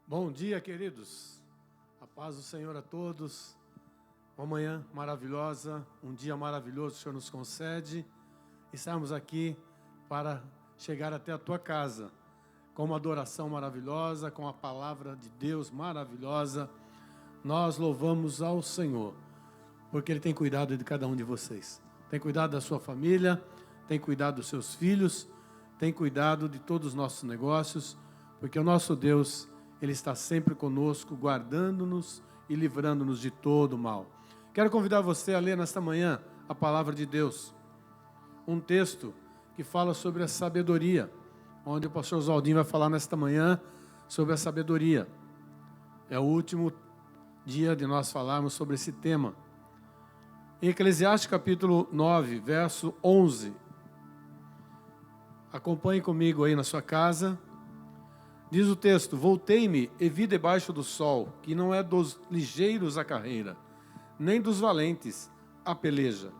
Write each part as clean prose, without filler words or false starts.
Bom dia, queridos. A paz do Senhor a todos. Uma manhã maravilhosa, um dia maravilhoso que o Senhor nos concede. Estamos aqui para chegar até a tua casa com uma adoração maravilhosa, com a palavra de Deus maravilhosa. Nós louvamos ao Senhor, porque Ele tem cuidado de cada um de vocês. Tem cuidado da sua família, tem cuidado dos seus filhos, tem cuidado de todos os nossos negócios, porque o nosso Deus, Ele está sempre conosco, guardando-nos e livrando-nos de todo o mal. Quero convidar você a ler nesta manhã a palavra de Deus. Um texto que fala sobre a sabedoria, onde o pastor Oswaldinho vai falar nesta manhã sobre a sabedoria. É o último dia de nós falarmos sobre esse tema. Em Eclesiastes capítulo 9, verso 11. Acompanhe comigo aí na sua casa. Diz o texto: voltei-me e vi debaixo do sol, que não é dos ligeiros a carreira, nem dos valentes a peleja,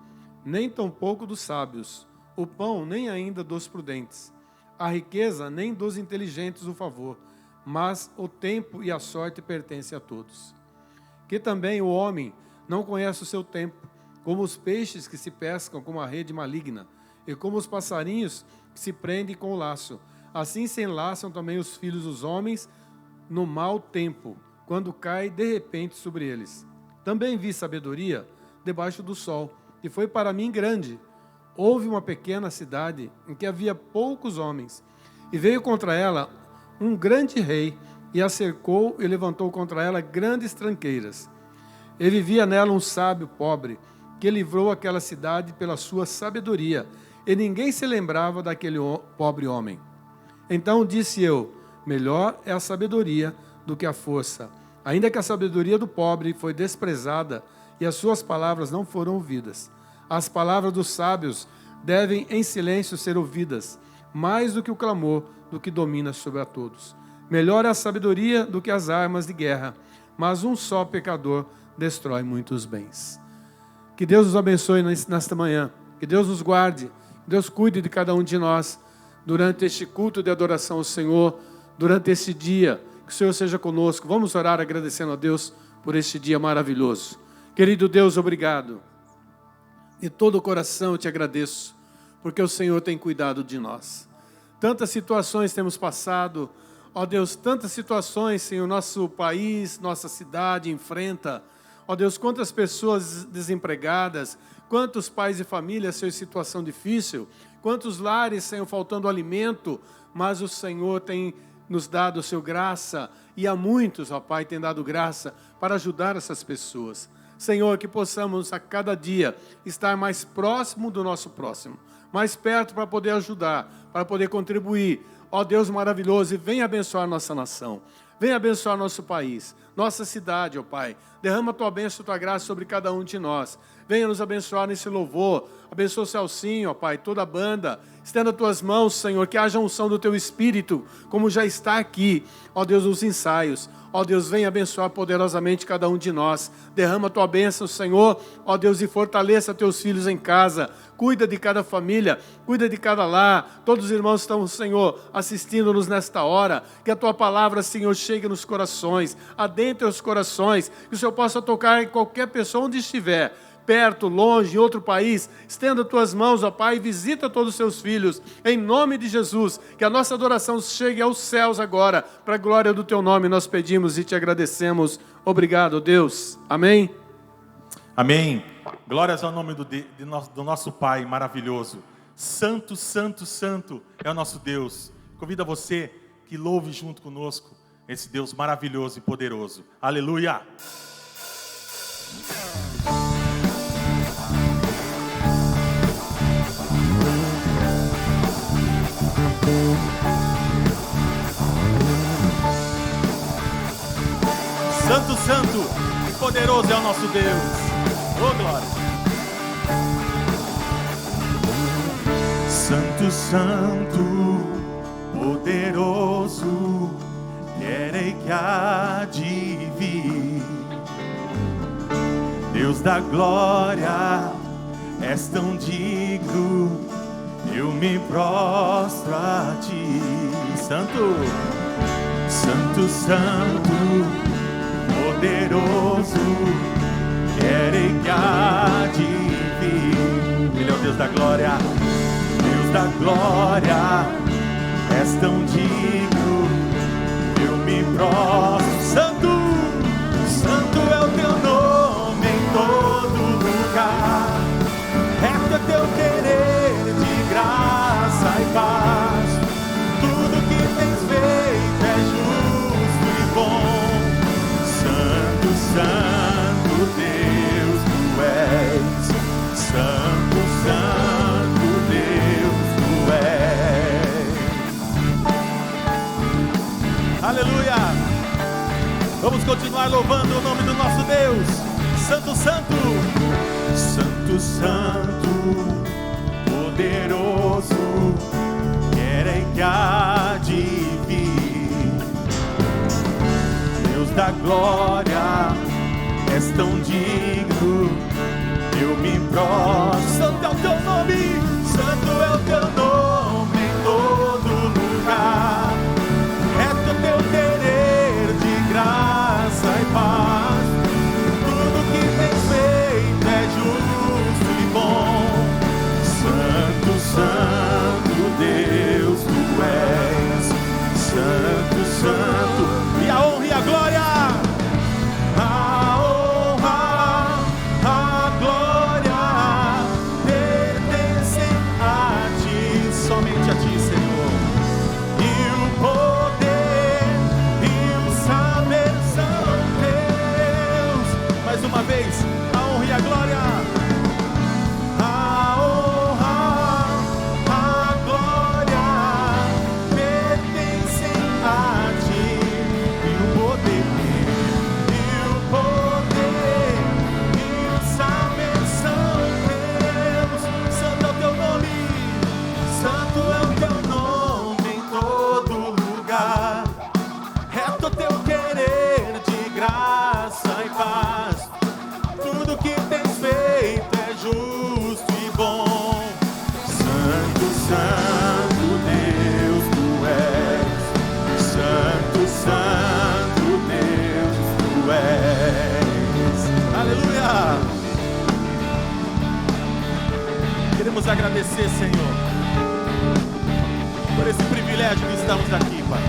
nem tampouco dos sábios, o pão nem ainda dos prudentes, a riqueza nem dos inteligentes o favor, mas o tempo e a sorte pertencem a todos. Que também o homem não conhece o seu tempo, como os peixes que se pescam com uma rede maligna, e como os passarinhos que se prendem com o laço. Assim se enlaçam também os filhos dos homens no mau tempo, quando cai de repente sobre eles. Também vi sabedoria debaixo do sol, que foi para mim grande. Houve uma pequena cidade em que havia poucos homens, e veio contra ela um grande rei, e a cercou e levantou contra ela grandes tranqueiras. E vivia nela um sábio pobre, que livrou aquela cidade pela sua sabedoria, e ninguém se lembrava daquele pobre homem. Então disse eu: melhor é a sabedoria do que a força, ainda que a sabedoria do pobre foi desprezada e as suas palavras não foram ouvidas. As palavras dos sábios devem em silêncio ser ouvidas, mais do que o clamor do que domina sobre a todos. Melhor é a sabedoria do que as armas de guerra, mas um só pecador destrói muitos bens. Que Deus nos abençoe nesta manhã, que Deus nos guarde, que Deus cuide de cada um de nós, durante este culto de adoração ao Senhor, durante esse dia, que o Senhor seja conosco. Vamos orar agradecendo a Deus por este dia maravilhoso. Querido Deus, obrigado. De todo o coração eu te agradeço, porque o Senhor tem cuidado de nós. Tantas situações temos passado, ó Deus, tantas situações, Senhor, nosso país, nossa cidade enfrenta. Ó Deus, quantas pessoas desempregadas, quantos pais e famílias, Senhor, em situação difícil, quantos lares, Senhor, faltando alimento, mas o Senhor tem nos dado, Senhor, graça, e a muitos, ó Pai, tem dado graça para ajudar essas pessoas. Senhor, que possamos a cada dia estar mais próximo do nosso próximo, mais perto para poder ajudar, para poder contribuir. Ó Deus maravilhoso, e venha abençoar nossa nação. Venha abençoar nosso país, nossa cidade, ó Pai. Derrama a tua bênção, a tua graça sobre cada um de nós. Venha nos abençoar nesse louvor. Abençoa o Celcinho, ó Pai, toda a banda. Estenda as tuas mãos, Senhor, que haja unção do teu Espírito, como já está aqui, ó Deus, nos ensaios. Ó Deus, venha abençoar poderosamente cada um de nós. Derrama a tua bênção, Senhor. Ó Deus, e fortaleça teus filhos em casa. Cuida de cada família, cuida de cada lar. Todos os irmãos estão, Senhor, assistindo-nos nesta hora. Que a tua palavra, Senhor, chegue nos corações, adentre os corações. Que o Senhor possa tocar em qualquer pessoa onde estiver, perto, longe, em outro país. Estenda tuas mãos, ó Pai, e visita todos os seus filhos, em nome de Jesus. Que a nossa adoração chegue aos céus agora, para a glória do teu nome nós pedimos e te agradecemos. Obrigado, Deus. Amém? Amém. Glórias ao nome do nosso Pai maravilhoso. Santo, santo, santo é o nosso Deus. Convido a você que louve junto conosco esse Deus maravilhoso e poderoso. Aleluia! Santo, santo e poderoso é o nosso Deus. Oh, glória! Santo, santo, poderoso, querei que há de vir. Deus da glória, és tão digno, eu me prostro a ti. Santo, Santo, Santo, poderoso, querem que há de vir. Ele é o Deus da glória, Deus da glória, és tão digno, eu me prostro. Santo, Santo é o teu nome em todo lugar, reto é teu querer de graça e paz, tudo que tens feito é justo e bom. Santo, Santo Deus tu és, Santo, Santo Deus tu és. Aleluia! Vamos continuar louvando o nome do nosso Deus. Santo, Santo, Santo, Santo, poderoso, querem que há de vir. Deus da glória, és tão digno, eu me prostro. Santo é o teu nome, Santo é o teu nome em todo lugar, reto é teu querer de graça e paz, tudo que tens feito é justo e bom. Santo, Santo Deus tu és, Santo, Santo, e a honra e a glória, a honra, a glória pertencem a ti, somente a ti, Senhor. E o poder e o saber são teus. Mais uma vez, a honra e a glória, a honra, a glória pertencem a ti. E o poder e o saber são teus. Santo é o teu nome, santo é o teu nome em todo lugar, reto é teu querer de graça e paz, tudo que tens feito é justo e bom. Santo, Santo Deus tu és, Santo, Santo Deus tu és. Aleluia! Queremos agradecer, Senhor, por esse privilégio de estarmos aqui, Pai.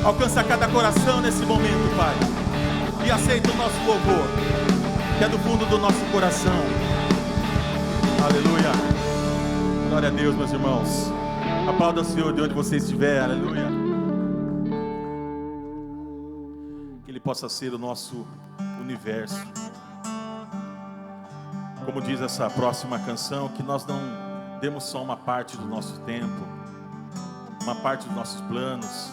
Alcança cada coração nesse momento, Pai, e aceita o nosso louvor, que é do fundo do nosso coração. Aleluia! Glória a Deus, meus irmãos. Aplauda o Senhor de onde você estiver. Aleluia! Que Ele possa ser o nosso universo. Como diz essa próxima canção, que nós não demos só uma parte do nosso tempo, uma parte dos nossos planos,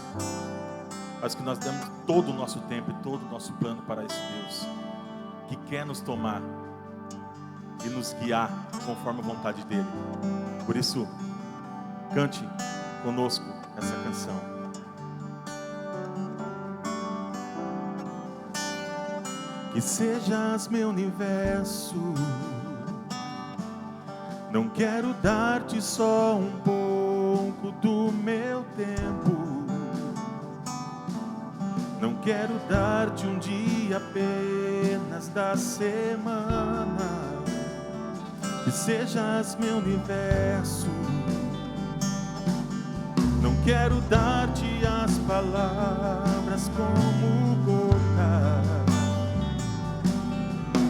mas que nós demos todo o nosso tempo e todo o nosso plano para esse Deus que quer nos tomar e nos guiar conforme a vontade dEle. Por isso, cante conosco essa canção. Que sejas meu universo, não quero dar-te só um pouco do meu tempo, não quero dar-te um dia apenas da semana. Que sejas meu universo, não quero dar-te as palavras como gota,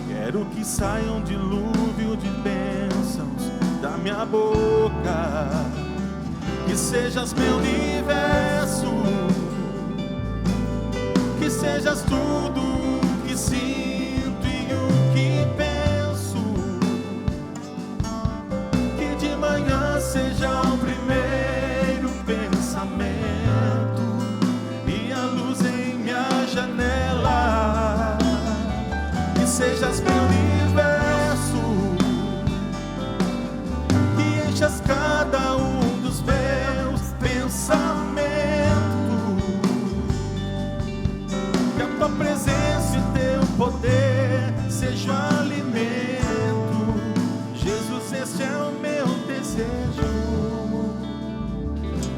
quero que saia um dilúvio de bênçãos da minha boca. Que sejas meu universo, que sejas tudo o que sinto e o que penso. Que de manhã seja o primeiro pensamento e a luz em minha janela. Que sejas meu universo, que enchas cada um dos meus pensamentos. Que a tua presença e teu poder seja o alimento. Jesus, este é o meu desejo.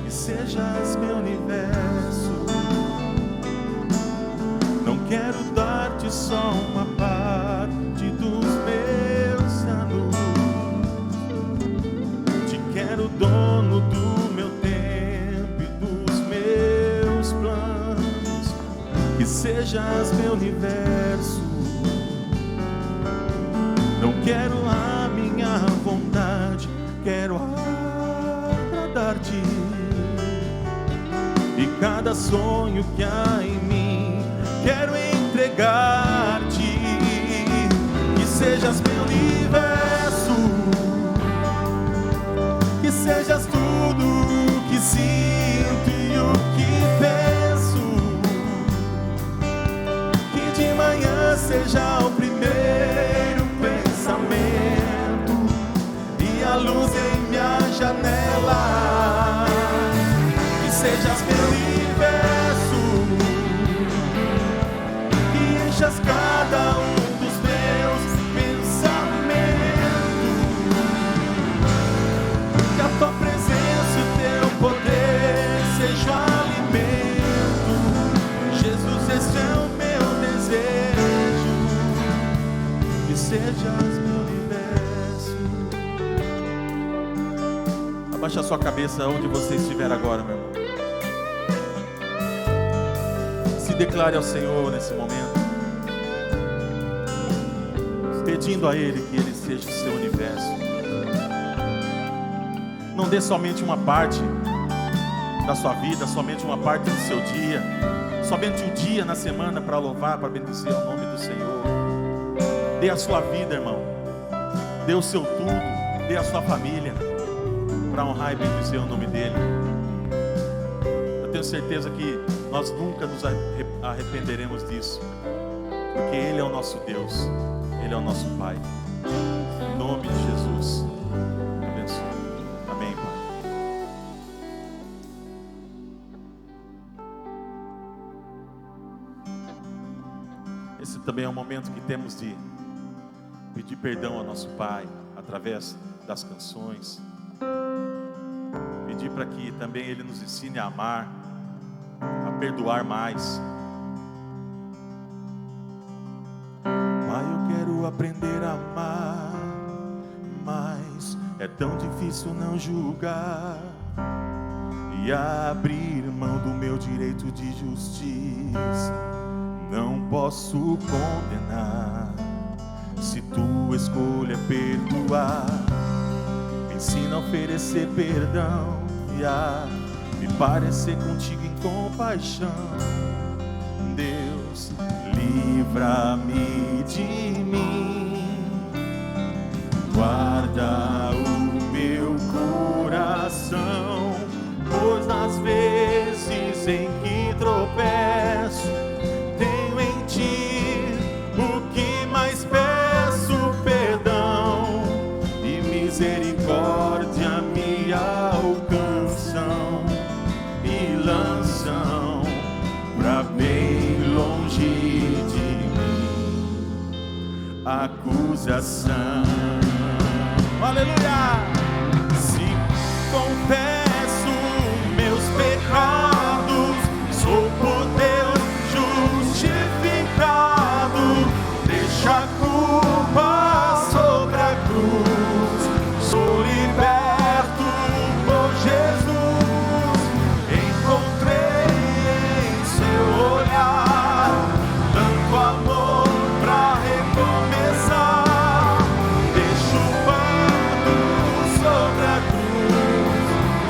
Que sejas meu universo. quero dar-te só uma parte dos meus anos. Te quero dono do meu tempo e dos meus planos. Que sejas meu universo. Não quero a minha vontade, quero agradar-te. E cada sonho que há em mim, quero entregar-te. Que sejas meu universo, que sejas tudo que sinto e o que penso. Que de manhã seja o primeiro pensamento e a luz em minha janela. Que sejas meu universo, que enchas cada dos meus pensamentos. Que a tua presença e o teu poder seja o alimento. Jesus, esse é o meu desejo. Que sejas meu universo. Abaixa a sua cabeça onde você estiver agora, meu irmão. Se declare ao Senhor nesse momento, pedindo a Ele que Ele seja o seu universo. Não dê somente uma parte da sua vida, somente uma parte do seu dia, somente um dia na semana para louvar, para bendizer o nome do Senhor. Dê a sua vida, irmão. Dê o seu tudo, dê a sua família, para honrar e bendizer o nome dEle. Eu tenho certeza que nós nunca nos arrependeremos disso, porque Ele é o nosso Deus, Ele é o nosso Pai. Em nome de Jesus, abençoe. Amém, Pai. Esse também é um momento que temos de pedir perdão ao nosso Pai, através das canções. Pedir para que também Ele nos ensine a amar, a perdoar mais. Pai, eu quero aprender a amar, mas é tão difícil não julgar e abrir mão do meu direito de justiça. Não posso condenar, se tua escolha é perdoar. Me ensina a oferecer perdão e a me parecer contigo em compaixão. Deus, livra-me de mim, guarda o meu coração, pois nas vezes em que tropeço, tenho em ti o que mais peço, perdão e misericórdia me alcançam e lançam pra bem longe de mim acusação. Aleluia! Se confesso meus pecados, sou por Deus justificado. Deixa a culpa sobre a cruz, sou liberto por Jesus. Encontrei em seu olhar tanto amor pra recomeçar. Deixo o fardo sobre a cruz,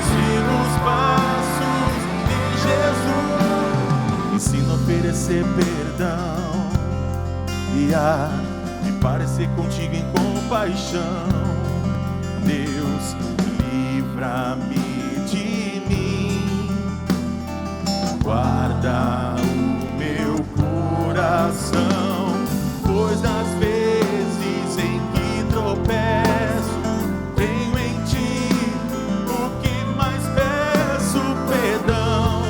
sigo os passos de Jesus. Ensina a oferecer perdão e a me parecer contigo em compaixão. Deus, livra-me de mim, guarda o meu coração, pois nas vezes em que tropeço, tenho em ti o que mais peço, perdão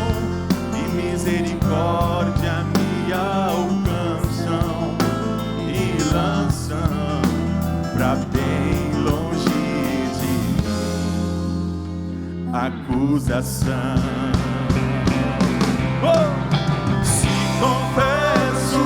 e misericórdia me alcançam e lançam pra bem longe de mim acusação. Oh! Se confesso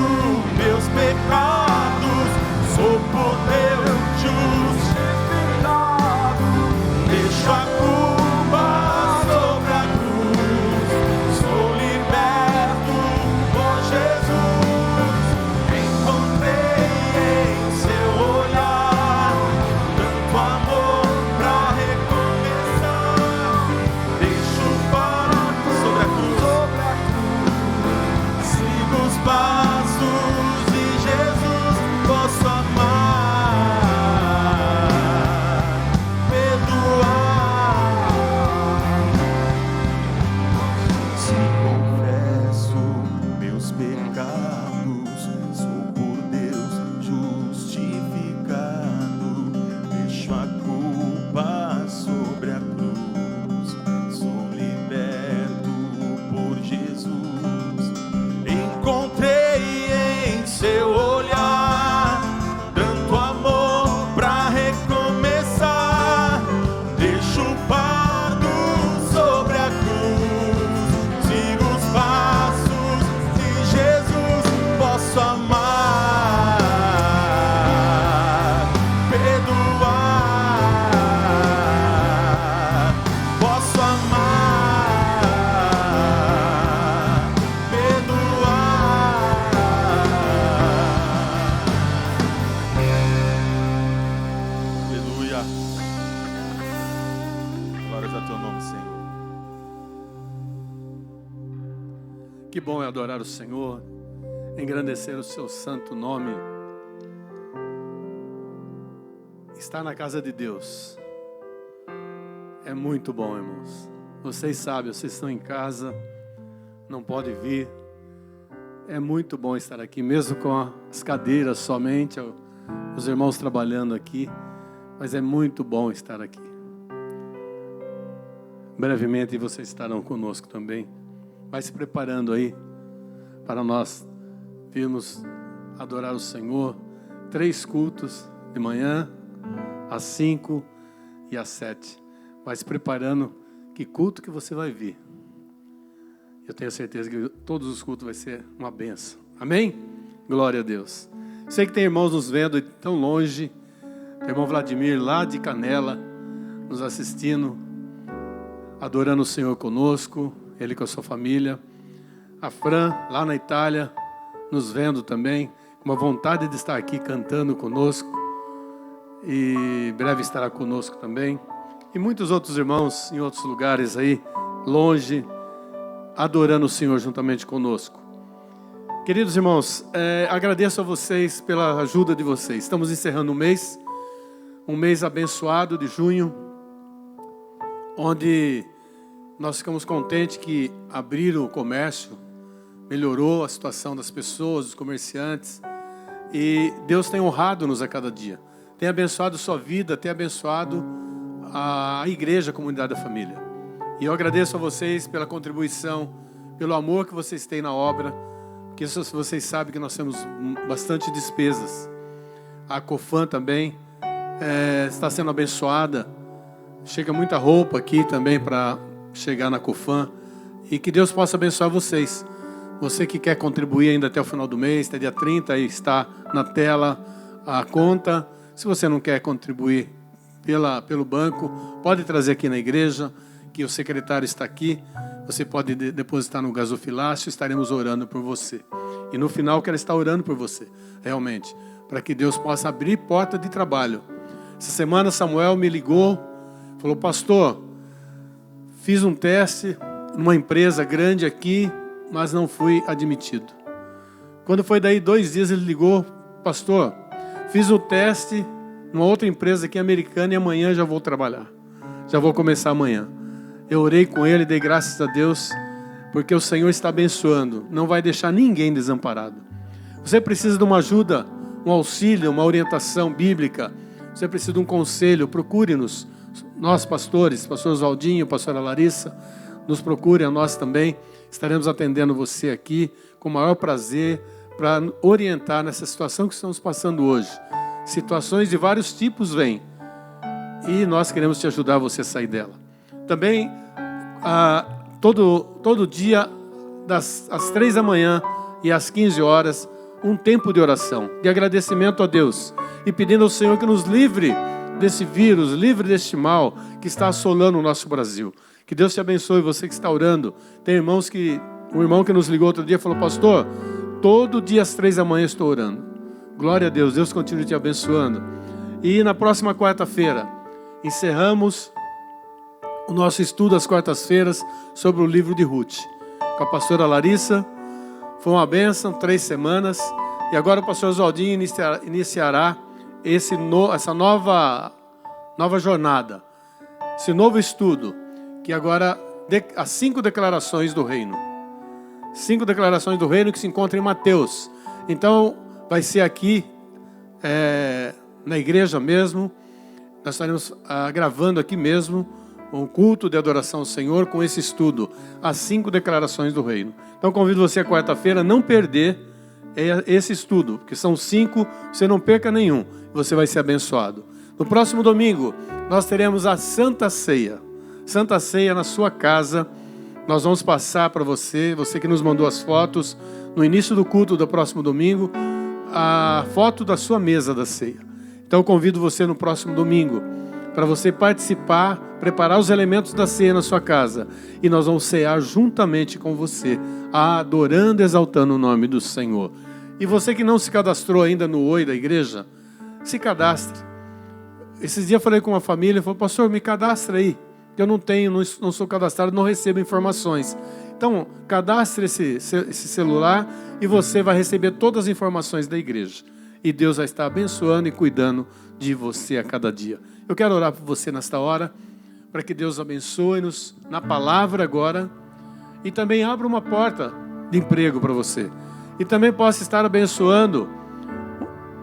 Que bom é adorar o Senhor, engrandecer o seu santo nome. Estar na casa de Deus é muito bom, irmãos. Vocês sabem, vocês estão em casa, não podem vir. É muito bom estar aqui, mesmo com as cadeiras somente, os irmãos trabalhando aqui, mas é muito bom estar aqui. Brevemente vocês estarão conosco também. Vai se preparando aí para nós virmos adorar o Senhor. 3 cultos de manhã, às 5 e às 7. Vai se preparando que culto que você vai vir. Eu tenho certeza que todos os cultos vai ser uma bênção. Amém? Glória a Deus. Sei que tem irmãos nos vendo tão longe. Tem o irmão Vladimir lá de Canela, nos assistindo, adorando o Senhor conosco, ele com a sua família. A Fran, lá na Itália, nos vendo também, com uma vontade de estar aqui cantando conosco. E breve estará conosco também. E muitos outros irmãos em outros lugares aí, longe, adorando o Senhor juntamente conosco. Queridos irmãos, agradeço a vocês pela ajuda de vocês. Estamos encerrando um mês abençoado de junho, onde nós ficamos contentes que abriram o comércio, melhorou a situação das pessoas, dos comerciantes, e Deus tem honrado-nos a cada dia. Tem abençoado a sua vida, tem abençoado a igreja, a comunidade da família. E eu agradeço a vocês pela contribuição, pelo amor que vocês têm na obra, porque vocês sabem que nós temos bastante despesas. A Cofam também está sendo abençoada. Chega muita roupa aqui também para chegar na Cofam. E que Deus possa abençoar vocês. Você que quer contribuir ainda até o final do mês, até dia 30, aí está na tela a conta. Se você não quer contribuir pelo banco, pode trazer aqui na igreja, que o secretário está aqui. Você pode depositar no gasofilácio, estaremos orando por você. E no final quero estar orando por você, realmente, para que Deus possa abrir porta de trabalho. Essa semana Samuel me ligou, falou: pastor, fiz um teste numa empresa grande aqui, mas não fui admitido. Quando foi daí 2 dias, ele ligou: pastor, fiz o teste numa outra empresa aqui americana e amanhã já vou trabalhar. Já vou começar amanhã. Eu orei com ele, dei graças a Deus, porque o Senhor está abençoando, não vai deixar ninguém desamparado. Você precisa de uma ajuda, um auxílio, uma orientação bíblica, você precisa de um conselho, procure-nos. Nós pastores, pastor Oswaldinho, pastora Larissa, nos procure a nós também. Estaremos atendendo você aqui com o maior prazer para orientar nessa situação que estamos passando hoje. Situações de vários tipos vêm e nós queremos te ajudar a você a sair dela. Também, todo dia, às 3 da manhã e às 15 horas, um tempo de oração, de agradecimento a Deus e pedindo ao Senhor que nos livre desse vírus, livre deste mal que está assolando o nosso Brasil. Que Deus te abençoe, você que está orando. Tem um irmão que nos ligou outro dia e falou: pastor, todo dia às 3 da manhã estou orando. Glória a Deus, Deus continue te abençoando. E na próxima quarta-feira, encerramos o nosso estudo às quartas-feiras sobre o livro de Ruth, com a pastora Larissa. Foi uma bênção, 3 semanas. E agora o pastor Oswaldinho iniciará essa nova jornada, esse novo estudo, que agora as 5 declarações do reino. 5 declarações do reino que se encontram em Mateus. Então, vai ser aqui, na igreja mesmo. Nós estaremos gravando aqui mesmo um culto de adoração ao Senhor com esse estudo, as 5 declarações do reino. Então, convido você a quarta-feira não perder esse estudo, porque são 5, você não perca nenhum, você vai ser abençoado. No próximo domingo, nós teremos a Santa Ceia. Santa Ceia na sua casa. Nós vamos passar para você que nos mandou as fotos, no início do culto do próximo domingo, a foto da sua mesa da ceia. Então eu convido você no próximo domingo, para você participar, preparar os elementos da ceia na sua casa. E nós vamos cear juntamente com você, adorando e exaltando o nome do Senhor. E você que não se cadastrou ainda no Oi da igreja, se cadastre. Esses dias eu falei com uma família, falou: pastor, me cadastra aí. Eu não sou cadastrado, não recebo informações. Então, cadastre esse celular e você vai receber todas as informações da igreja. E Deus vai estar abençoando e cuidando de você a cada dia. Eu quero orar por você nesta hora, para que Deus abençoe-nos na palavra agora e também abra uma porta de emprego para você. E também possa estar abençoando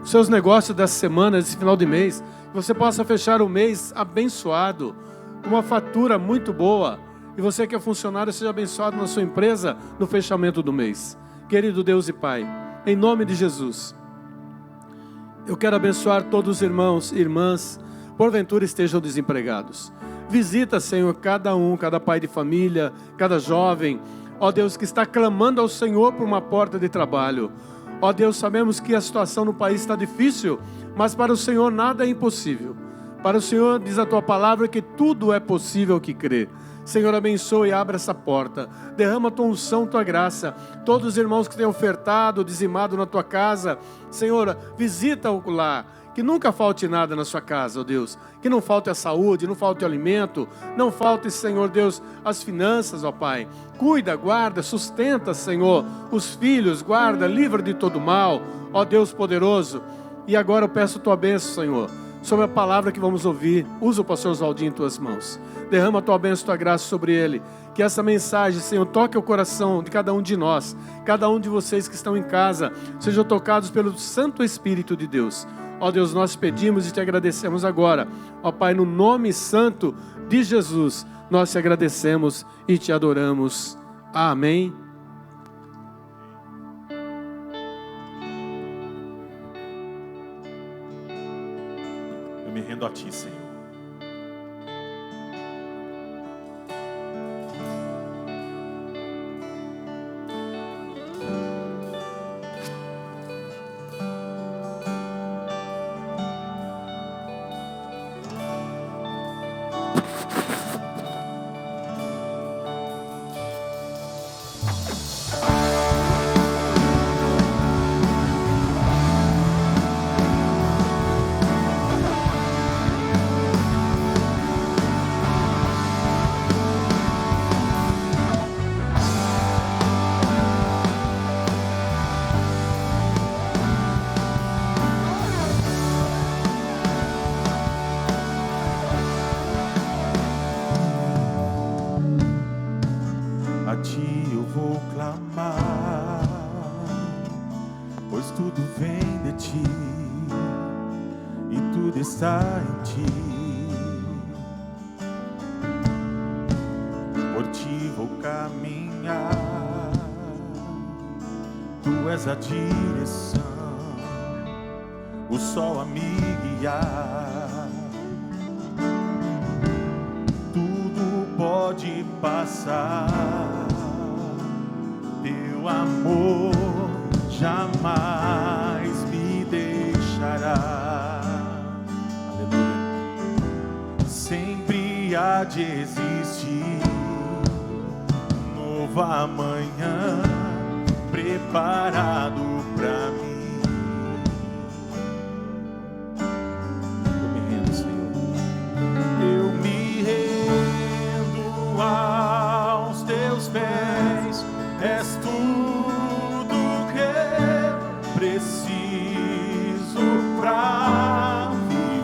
seus negócios dessa semana, desse final de mês. Que você possa fechar o mês abençoado, uma fatura muito boa. E você que é funcionário, seja abençoado na sua empresa no fechamento do mês. Querido Deus e Pai, em nome de Jesus, eu quero abençoar todos os irmãos e irmãs, porventura estejam desempregados. Visita, Senhor, cada pai de família, cada jovem, ó Deus, que está clamando ao Senhor por uma porta de trabalho. Ó Deus, sabemos que a situação no país está difícil, mas para o Senhor nada é impossível. Para o Senhor, diz a Tua palavra, que tudo é possível que crê. Senhor, abençoe e abra essa porta. Derrama a Tua unção, Tua graça. Todos os irmãos que têm ofertado, dizimado na Tua casa, Senhor, visita-o lá. Que nunca falte nada na sua casa, ó Deus. Que não falte a saúde, não falte o alimento, não falte, Senhor Deus, as finanças, ó Pai. Cuida, guarda, sustenta, Senhor, os filhos, guarda, livra de todo mal, ó Deus poderoso. E agora eu peço Tua bênção, Senhor, sobre a palavra que vamos ouvir. Usa o pastor Oswaldinho em Tuas mãos. Derrama a Tua bênção, Tua graça sobre ele. Que essa mensagem, Senhor, toque o coração de cada um de nós, cada um de vocês que estão em casa, sejam tocados pelo Santo Espírito de Deus. Ó Deus, nós pedimos e Te agradecemos agora. Ó Pai, no nome santo de Jesus, nós Te agradecemos e Te adoramos. Amém. Eu me rendo a Ti, Senhor. A Ti eu vou clamar, pois tudo vem de Ti e tudo está em Ti. Por Ti vou caminhar, Tu és a direção, o sol a me guiar. Tudo pode passar, Teu amor jamais me deixará. Aleluia. Sempre há de existir um novo amanhã preparado pra mim. Eu me rendo, Senhor. Eu me rendo aos Teus pés. És tudo que preciso pra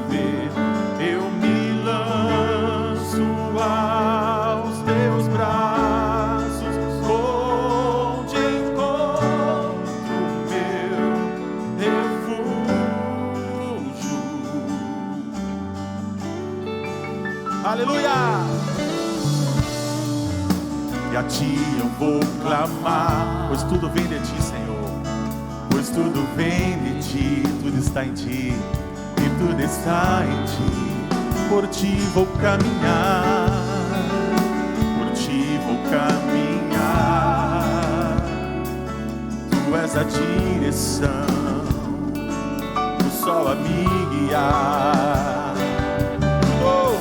viver. Eu me lanço aos Teus braços, onde encontro meu refúgio. Aleluia! E a Ti eu vou clamar, pois tudo vem de Ti, Senhor. Pois tudo vem de Ti, tudo está em Ti, e tudo está em Ti. Por Ti vou caminhar, por Ti vou caminhar. Tu és a direção, o sol a me guiar. Oh,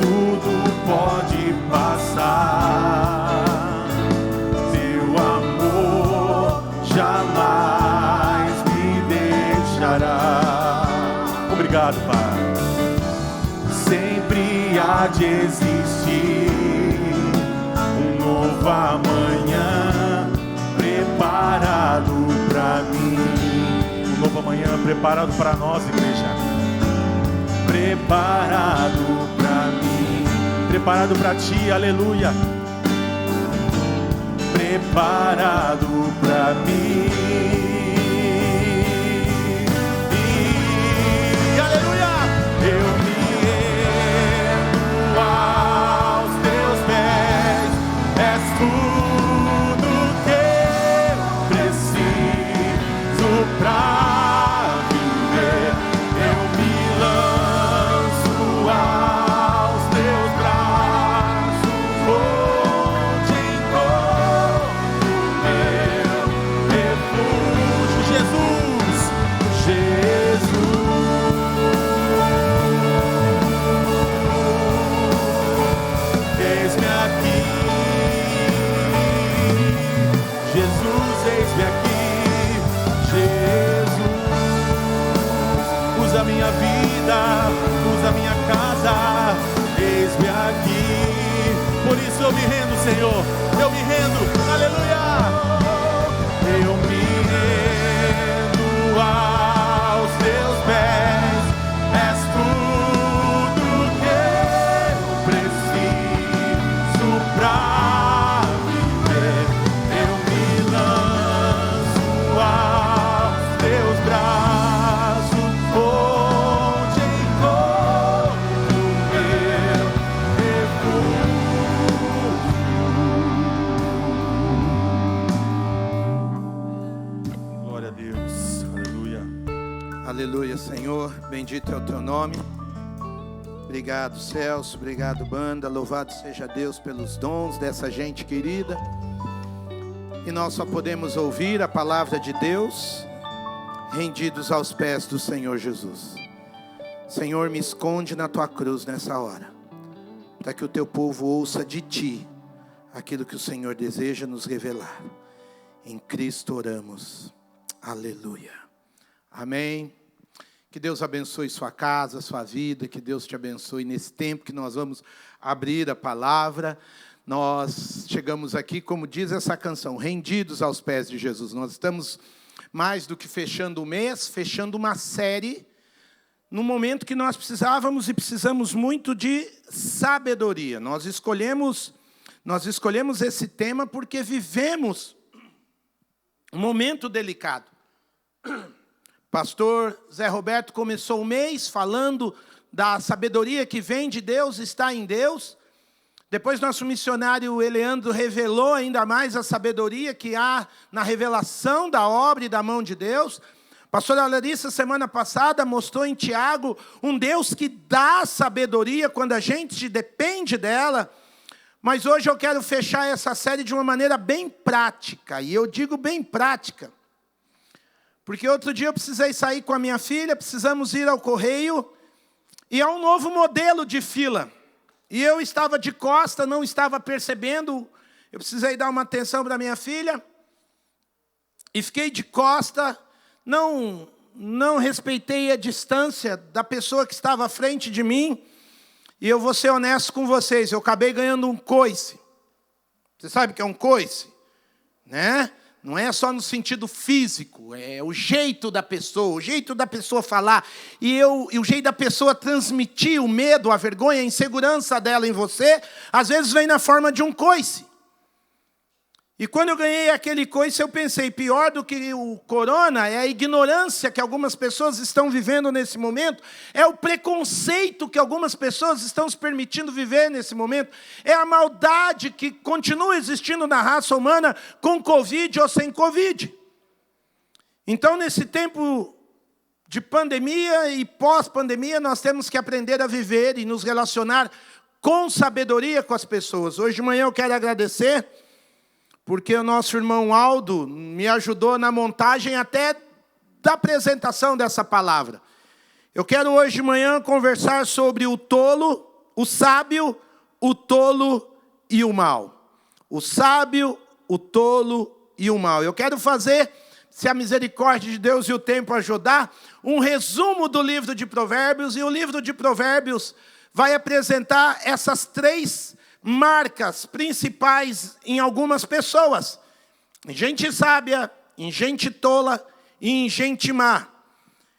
tudo pode passar, Teu amor jamais me deixará. Obrigado, Pai. Sempre há de existir um novo nova manhã preparado para mim. Um novo amanhã preparado para nós, igreja. Preparado para mim, preparado para ti, aleluia. Preparado para mim. E aleluia, eu me rendo aos teus pés. És tudo que eu preciso pra viver. Eu me lanço aos teus braços, onde encontro meu refúgio. Jesus, eis-me aqui. Jesus, eis-me aqui. Jesus, usa minha vida, usa minha casa. Eis-me aqui. Por isso eu me rendo, Senhor. Eu me rendo. Aleluia. Eu me rendo aos teus pés. És tudo que eu preciso pra viver. Eu me lanço aos teus braços, onde encontro meu refúgio. Glória a Deus. Aleluia. Aleluia, Senhor, bendito é o teu nome. Obrigado, Celso, obrigado, banda. Louvado seja Deus pelos dons dessa gente querida. E nós só podemos ouvir a palavra de Deus rendidos aos pés do Senhor Jesus. Senhor, me esconde na tua cruz nessa hora, para que o teu povo ouça de ti aquilo que o Senhor deseja nos revelar. Em Cristo oramos. Aleluia. Amém. Que Deus abençoe sua casa, sua vida. Que Deus te abençoe nesse tempo que nós vamos abrir a palavra. Nós chegamos aqui, como diz essa canção, rendidos aos pés de Jesus. Nós estamos mais do que fechando o mês, fechando uma série, no momento que nós precisávamos e precisamos muito de sabedoria. Nós escolhemos esse tema porque vivemos um momento delicado. Pastor Zé Roberto começou o mês falando da sabedoria que vem de Deus, está em Deus. Depois nosso missionário Eleandro revelou ainda mais a sabedoria que há na revelação da obra e da mão de Deus. Pastora Larissa, semana passada, mostrou em Tiago um Deus que dá sabedoria quando a gente depende dela. Mas hoje eu quero fechar essa série de uma maneira bem prática. E eu digo bem prática, porque outro dia eu precisei sair com a minha filha, precisamos ir ao correio, e há um novo modelo de fila. E eu estava de costa, não estava percebendo, eu precisei dar uma atenção para minha filha, e fiquei de costa, não respeitei a distância da pessoa que estava à frente de mim, e eu vou ser honesto com vocês, eu acabei ganhando um coice. Você sabe o que é um coice? Né? Não é só no sentido físico, é o jeito da pessoa falar, e o jeito da pessoa transmitir o medo, a vergonha, a insegurança dela em você, às vezes vem na forma de um coice. E quando eu ganhei aquele coice, eu pensei, pior do que o corona é a ignorância que algumas pessoas estão vivendo nesse momento, é o preconceito que algumas pessoas estão se permitindo viver nesse momento, é a maldade que continua existindo na raça humana com Covid ou sem Covid. Então, nesse tempo de pandemia e pós-pandemia, nós temos que aprender a viver e nos relacionar com sabedoria com as pessoas. Hoje de manhã eu quero agradecer, porque o nosso irmão Aldo me ajudou na montagem até da apresentação dessa palavra. Eu quero hoje de manhã conversar sobre o tolo, o sábio, o tolo e o mal. O sábio, o tolo e o mal. Eu quero fazer, se a misericórdia de Deus e o tempo ajudar, um resumo do livro de Provérbios, e o livro de Provérbios vai apresentar essas três marcas principais em algumas pessoas: em gente sábia, em gente tola e em gente má.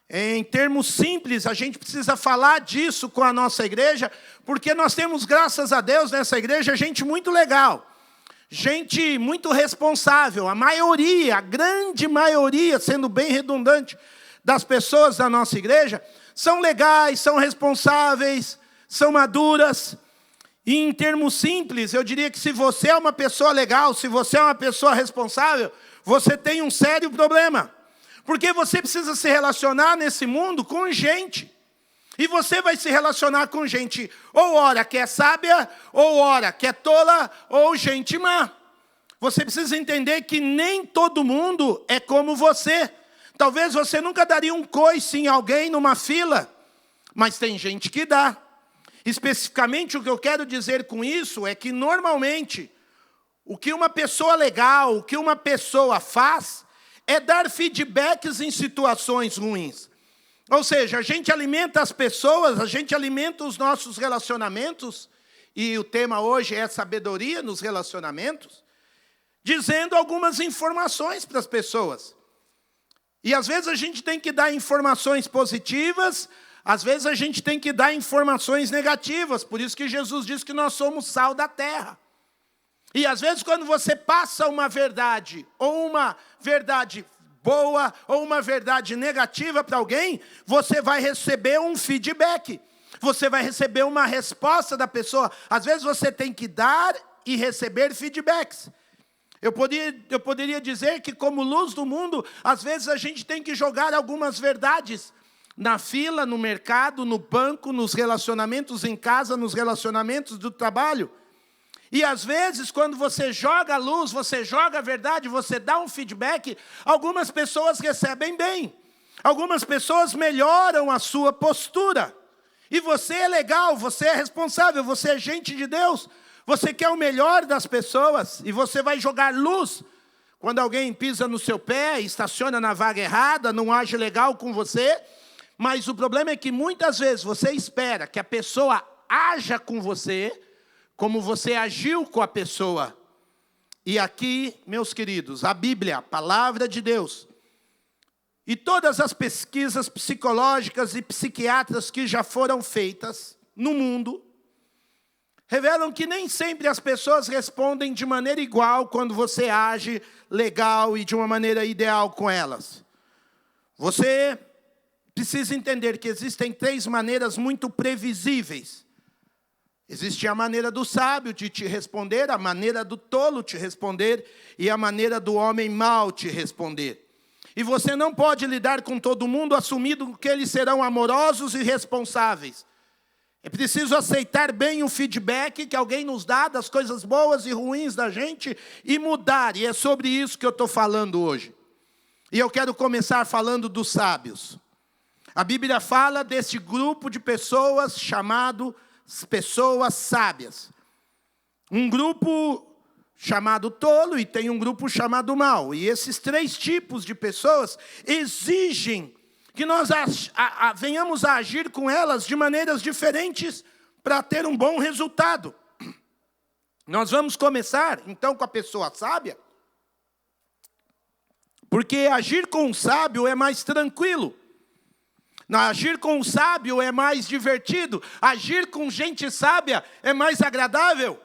Em termos simples, a gente precisa falar disso com a nossa igreja, porque nós temos, graças a Deus, nessa igreja, gente muito legal, gente muito responsável. A maioria, a grande maioria, sendo bem redundante, das pessoas da nossa igreja, são legais, são responsáveis, são maduras. E em termos simples, eu diria que se você é uma pessoa legal, se você é uma pessoa responsável, você tem um sério problema. Porque você precisa se relacionar nesse mundo com gente. E você vai se relacionar com gente, ou ora que é sábia, ou ora que é tola, ou gente má. Você precisa entender que nem todo mundo é como você. Talvez você nunca daria um coice em alguém numa fila, mas tem gente que dá. Especificamente, o que eu quero dizer com isso é que, normalmente, o que uma pessoa legal, o que uma pessoa faz, é dar feedbacks em situações ruins. Ou seja, a gente alimenta as pessoas, a gente alimenta os nossos relacionamentos, e o tema hoje é sabedoria nos relacionamentos, dizendo algumas informações para as pessoas. E às vezes a gente tem que dar informações positivas, às vezes a gente tem que dar informações negativas. Por isso que Jesus diz que nós somos sal da terra. E às vezes quando você passa uma verdade, ou uma verdade boa, ou uma verdade negativa para alguém, você vai receber um feedback. Você vai receber uma resposta da pessoa. Às vezes você tem que dar e receber feedbacks. Eu poderia dizer que, como luz do mundo, às vezes a gente tem que jogar algumas verdades na fila, no mercado, no banco, nos relacionamentos em casa, nos relacionamentos do trabalho. E às vezes, quando você joga a luz, você joga a verdade, você dá um feedback, algumas pessoas recebem bem. Algumas pessoas melhoram a sua postura. E você é legal, você é responsável, você é gente de Deus. Você quer o melhor das pessoas e você vai jogar luz. Quando alguém pisa no seu pé, estaciona na vaga errada, não age legal com você. Mas o problema é que muitas vezes você espera que a pessoa haja com você como você agiu com a pessoa. E aqui, meus queridos, a Bíblia, a palavra de Deus, e todas as pesquisas psicológicas e psiquiátricas que já foram feitas no mundo, revelam que nem sempre as pessoas respondem de maneira igual quando você age legal e de uma maneira ideal com elas. Você precisa entender que existem 3 maneiras muito previsíveis. Existe a maneira do sábio de te responder, a maneira do tolo te responder e a maneira do homem mau te responder. E você não pode lidar com todo mundo assumindo que eles serão amorosos e responsáveis. É preciso aceitar bem o feedback que alguém nos dá das coisas boas e ruins da gente e mudar. E é sobre isso que eu estou falando hoje. E eu quero começar falando dos sábios. A Bíblia fala desse grupo de pessoas chamado pessoas sábias. Um grupo chamado tolo e tem um grupo chamado mau. E esses 3 tipos de pessoas exigem que nós venhamos a agir com elas de maneiras diferentes para ter um bom resultado. Nós vamos começar, então, com a pessoa sábia, porque agir com o sábio é mais tranquilo. Agir com o sábio é mais divertido. Agir com gente sábia é mais agradável.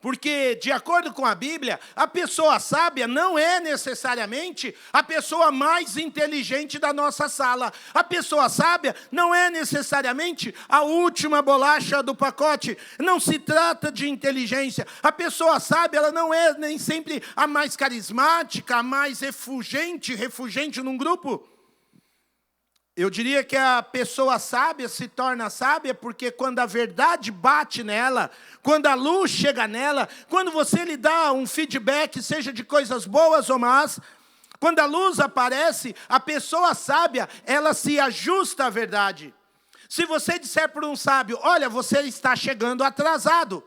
Porque, de acordo com a Bíblia, a pessoa sábia não é necessariamente a pessoa mais inteligente da nossa sala. A pessoa sábia não é necessariamente a última bolacha do pacote. Não se trata de inteligência. A pessoa sábia, ela não é nem sempre a mais carismática, a mais refugente num grupo. Eu diria que a pessoa sábia se torna sábia porque quando a verdade bate nela, quando a luz chega nela, quando você lhe dá um feedback, seja de coisas boas ou más, quando a luz aparece, a pessoa sábia, ela se ajusta à verdade. Se você disser para um sábio, olha, você está chegando atrasado,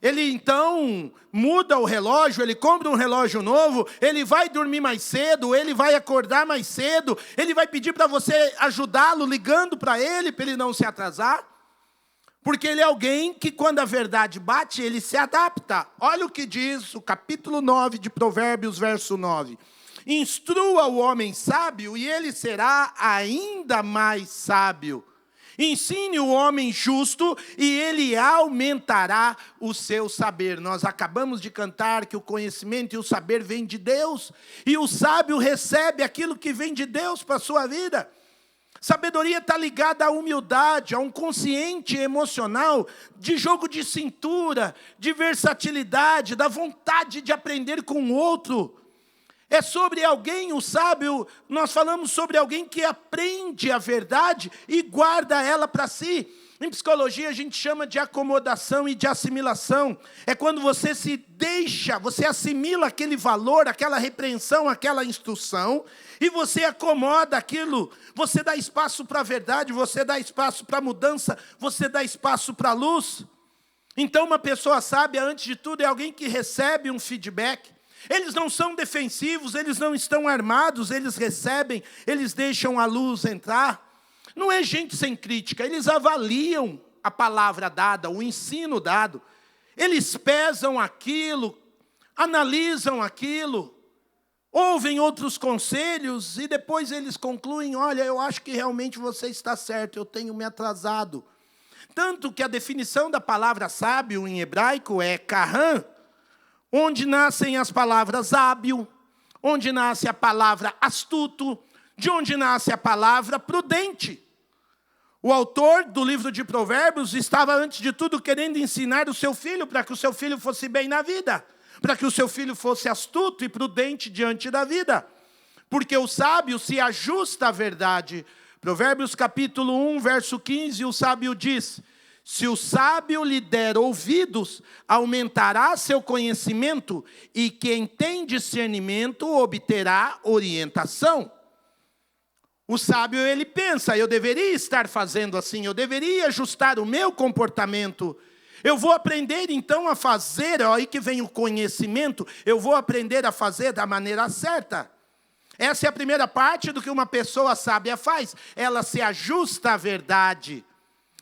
ele então muda o relógio, ele compra um relógio novo, ele vai dormir mais cedo, ele vai acordar mais cedo, ele vai pedir para você ajudá-lo ligando para ele não se atrasar. Porque ele é alguém que, quando a verdade bate, ele se adapta. Olha o que diz o capítulo 9 de Provérbios, verso 9. Instrua o homem sábio e ele será ainda mais sábio. Ensine o homem justo e ele aumentará o seu saber. Nós acabamos de cantar que o conhecimento e o saber vêm de Deus. E o sábio recebe aquilo que vem de Deus para a sua vida. Sabedoria está ligada à humildade, a um consciente emocional, de jogo de cintura, de versatilidade, da vontade de aprender com o outro. É sobre alguém, o sábio, nós falamos sobre alguém que aprende a verdade e guarda ela para si. Em psicologia a gente chama de acomodação e de assimilação. É quando você se deixa, você assimila aquele valor, aquela repreensão, aquela instrução, e você acomoda aquilo, você dá espaço para a verdade, você dá espaço para a mudança, você dá espaço para a luz. Então uma pessoa sábia, antes de tudo, é alguém que recebe um feedback. Eles não são defensivos, eles não estão armados, eles recebem, eles deixam a luz entrar. Não é gente sem crítica, eles avaliam a palavra dada, o ensino dado. Eles pesam aquilo, analisam aquilo, ouvem outros conselhos e depois eles concluem, olha, eu acho que realmente você está certo, eu tenho me atrasado. Tanto que a definição da palavra sábio em hebraico é kahan, onde nascem as palavras hábil, onde nasce a palavra astuto, de onde nasce a palavra prudente. O autor do livro de Provérbios estava, antes de tudo, querendo ensinar o seu filho para que o seu filho fosse bem na vida, para que o seu filho fosse astuto e prudente diante da vida. Porque o sábio se ajusta à verdade. Provérbios capítulo 1, verso 15, o sábio diz: se o sábio lhe der ouvidos, aumentará seu conhecimento, e quem tem discernimento obterá orientação. O sábio, ele pensa, eu deveria estar fazendo assim, eu deveria ajustar o meu comportamento. Eu vou aprender então a fazer, aí que vem o conhecimento, eu vou aprender a fazer da maneira certa. Essa é a primeira parte do que uma pessoa sábia faz, ela se ajusta à verdade.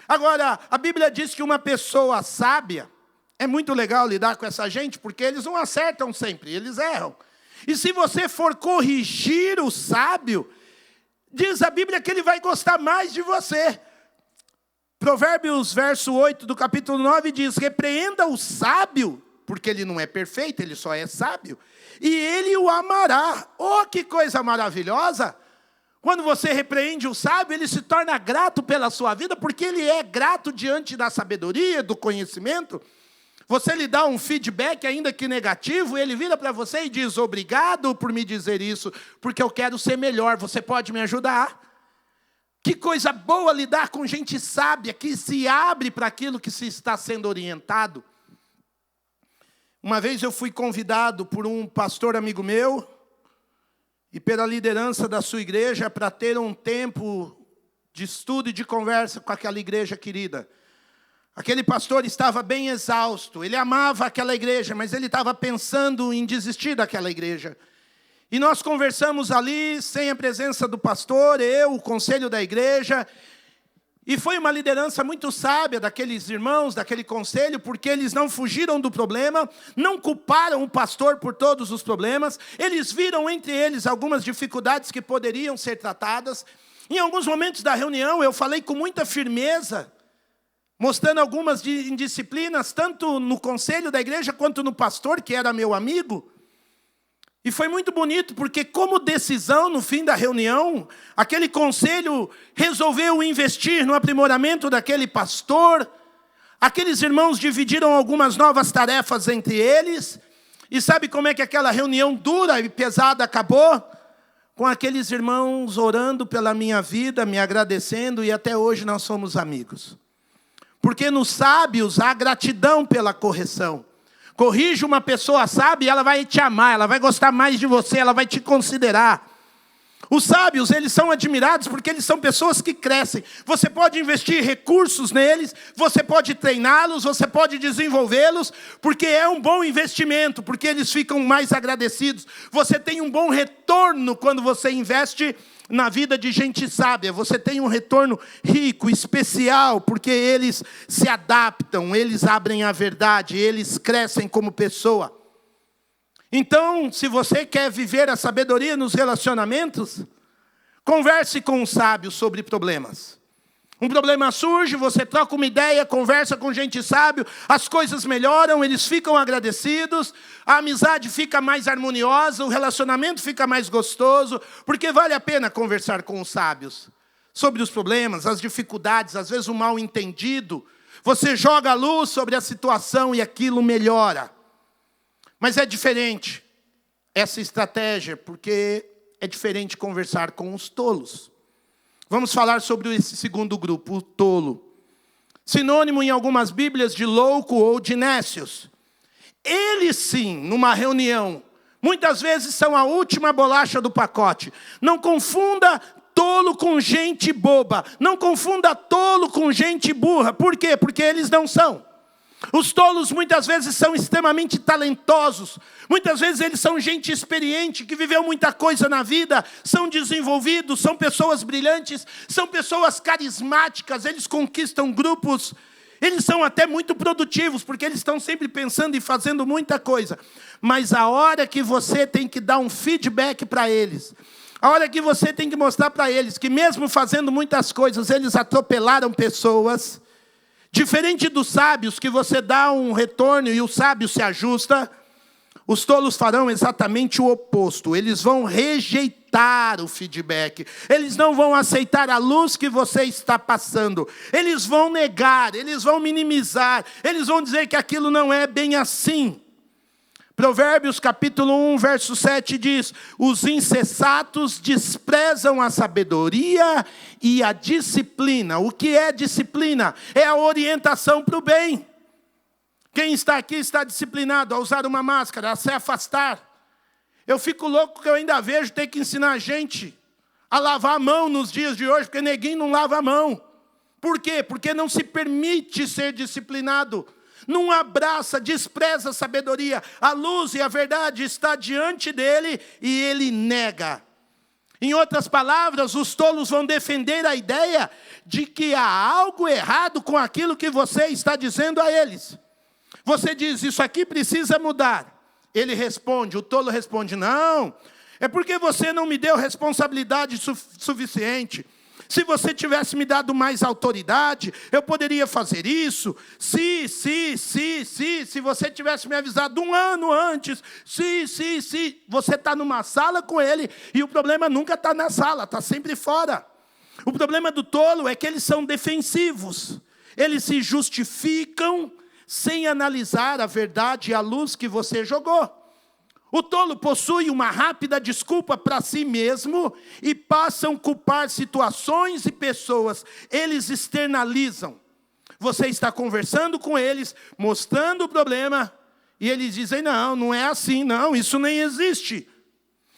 Agora, a Bíblia diz que uma pessoa sábia, é muito legal lidar com essa gente, porque eles não acertam sempre, eles erram. E se você for corrigir o sábio, diz a Bíblia que ele vai gostar mais de você. Provérbios, verso 8 do capítulo 9 diz: repreenda o sábio, porque ele não é perfeito, ele só é sábio, e ele o amará. Oh, que coisa maravilhosa! Quando você repreende o sábio, ele se torna grato pela sua vida, porque ele é grato diante da sabedoria, do conhecimento. Você lhe dá um feedback, ainda que negativo, ele vira para você e diz: obrigado por me dizer isso, porque eu quero ser melhor, você pode me ajudar? Que coisa boa lidar com gente sábia, que se abre para aquilo que se está sendo orientado. Uma vez eu fui convidado por um pastor amigo meu, e pela liderança da sua igreja, para ter um tempo de estudo e de conversa com aquela igreja querida. Aquele pastor estava bem exausto, ele amava aquela igreja, mas ele estava pensando em desistir daquela igreja. E nós conversamos ali, sem a presença do pastor, eu, o conselho da igreja, e foi uma liderança muito sábia daqueles irmãos, daquele conselho, porque eles não fugiram do problema, não culparam o pastor por todos os problemas, eles viram entre eles algumas dificuldades que poderiam ser tratadas. Em alguns momentos da reunião, eu falei com muita firmeza, mostrando algumas indisciplinas, tanto no conselho da igreja, quanto no pastor, que era meu amigo. E foi muito bonito, porque como decisão, no fim da reunião, aquele conselho resolveu investir no aprimoramento daquele pastor. Aqueles irmãos dividiram algumas novas tarefas entre eles. E sabe como é que aquela reunião dura e pesada acabou? Com aqueles irmãos orando pela minha vida, me agradecendo, e até hoje nós somos amigos. Porque nos sábios há gratidão pela correção. Corrige uma pessoa sábia, ela vai te amar, ela vai gostar mais de você, ela vai te considerar. Os sábios, eles são admirados porque eles são pessoas que crescem. Você pode investir recursos neles, você pode treiná-los, você pode desenvolvê-los, porque é um bom investimento, porque eles ficam mais agradecidos. Você tem um bom retorno quando você investe na vida de gente sábia. Você tem um retorno rico, especial, porque eles se adaptam, eles abrem a verdade, eles crescem como pessoa. Então, se você quer viver a sabedoria nos relacionamentos, converse com um sábio sobre problemas. Um problema surge, você troca uma ideia, conversa com gente sábio, as coisas melhoram, eles ficam agradecidos, a amizade fica mais harmoniosa, o relacionamento fica mais gostoso, porque vale a pena conversar com os sábios sobre os problemas, as dificuldades, às vezes o mal entendido. Você joga a luz sobre a situação e aquilo melhora. Mas é diferente essa estratégia, porque é diferente conversar com os tolos. Vamos falar sobre esse segundo grupo, o tolo. Sinônimo em algumas Bíblias de louco ou de nécios. Eles sim, numa reunião, muitas vezes são a última bolacha do pacote. Não confunda tolo com gente boba. Não confunda tolo com gente burra. Por quê? Porque eles não são. Os tolos muitas vezes são extremamente talentosos, muitas vezes eles são gente experiente, que viveu muita coisa na vida, são desenvolvidos, são pessoas brilhantes, são pessoas carismáticas, eles conquistam grupos, eles são até muito produtivos, porque eles estão sempre pensando e fazendo muita coisa. Mas a hora que você tem que dar um feedback para eles, a hora que você tem que mostrar para eles que mesmo fazendo muitas coisas, eles atropelaram pessoas. Diferente dos sábios, que você dá um retorno e o sábio se ajusta, os tolos farão exatamente o oposto. Eles vão rejeitar o feedback. Eles não vão aceitar a luz que você está passando. Eles vão negar, eles vão minimizar, eles vão dizer que aquilo não é bem assim. Provérbios capítulo 1, verso 7 diz: os insensatos desprezam a sabedoria e a disciplina. O que é disciplina? É a orientação para o bem. Quem está aqui está disciplinado a usar uma máscara, a se afastar. Eu fico louco que eu ainda vejo ter que ensinar a gente a lavar a mão nos dias de hoje, porque neguinho não lava a mão. Por quê? Porque não se permite ser disciplinado. Não abraça, despreza a sabedoria. A luz e a verdade está diante dele e ele nega. Em outras palavras, os tolos vão defender a ideia de que há algo errado com aquilo que você está dizendo a eles. Você diz, isso aqui precisa mudar. Ele responde, o tolo responde, não, é porque você não me deu responsabilidade suficiente. Se você tivesse me dado mais autoridade, eu poderia fazer isso. Se você tivesse me avisado um ano antes. Se. Você está numa sala com ele e o problema nunca está na sala, está sempre fora. O problema do tolo é que eles são defensivos. Eles se justificam sem analisar a verdade e a luz que você jogou. O tolo possui uma rápida desculpa para si mesmo e passam a culpar situações e pessoas. Eles externalizam. Você está conversando com eles, mostrando o problema, e eles dizem, não é assim, não, isso nem existe.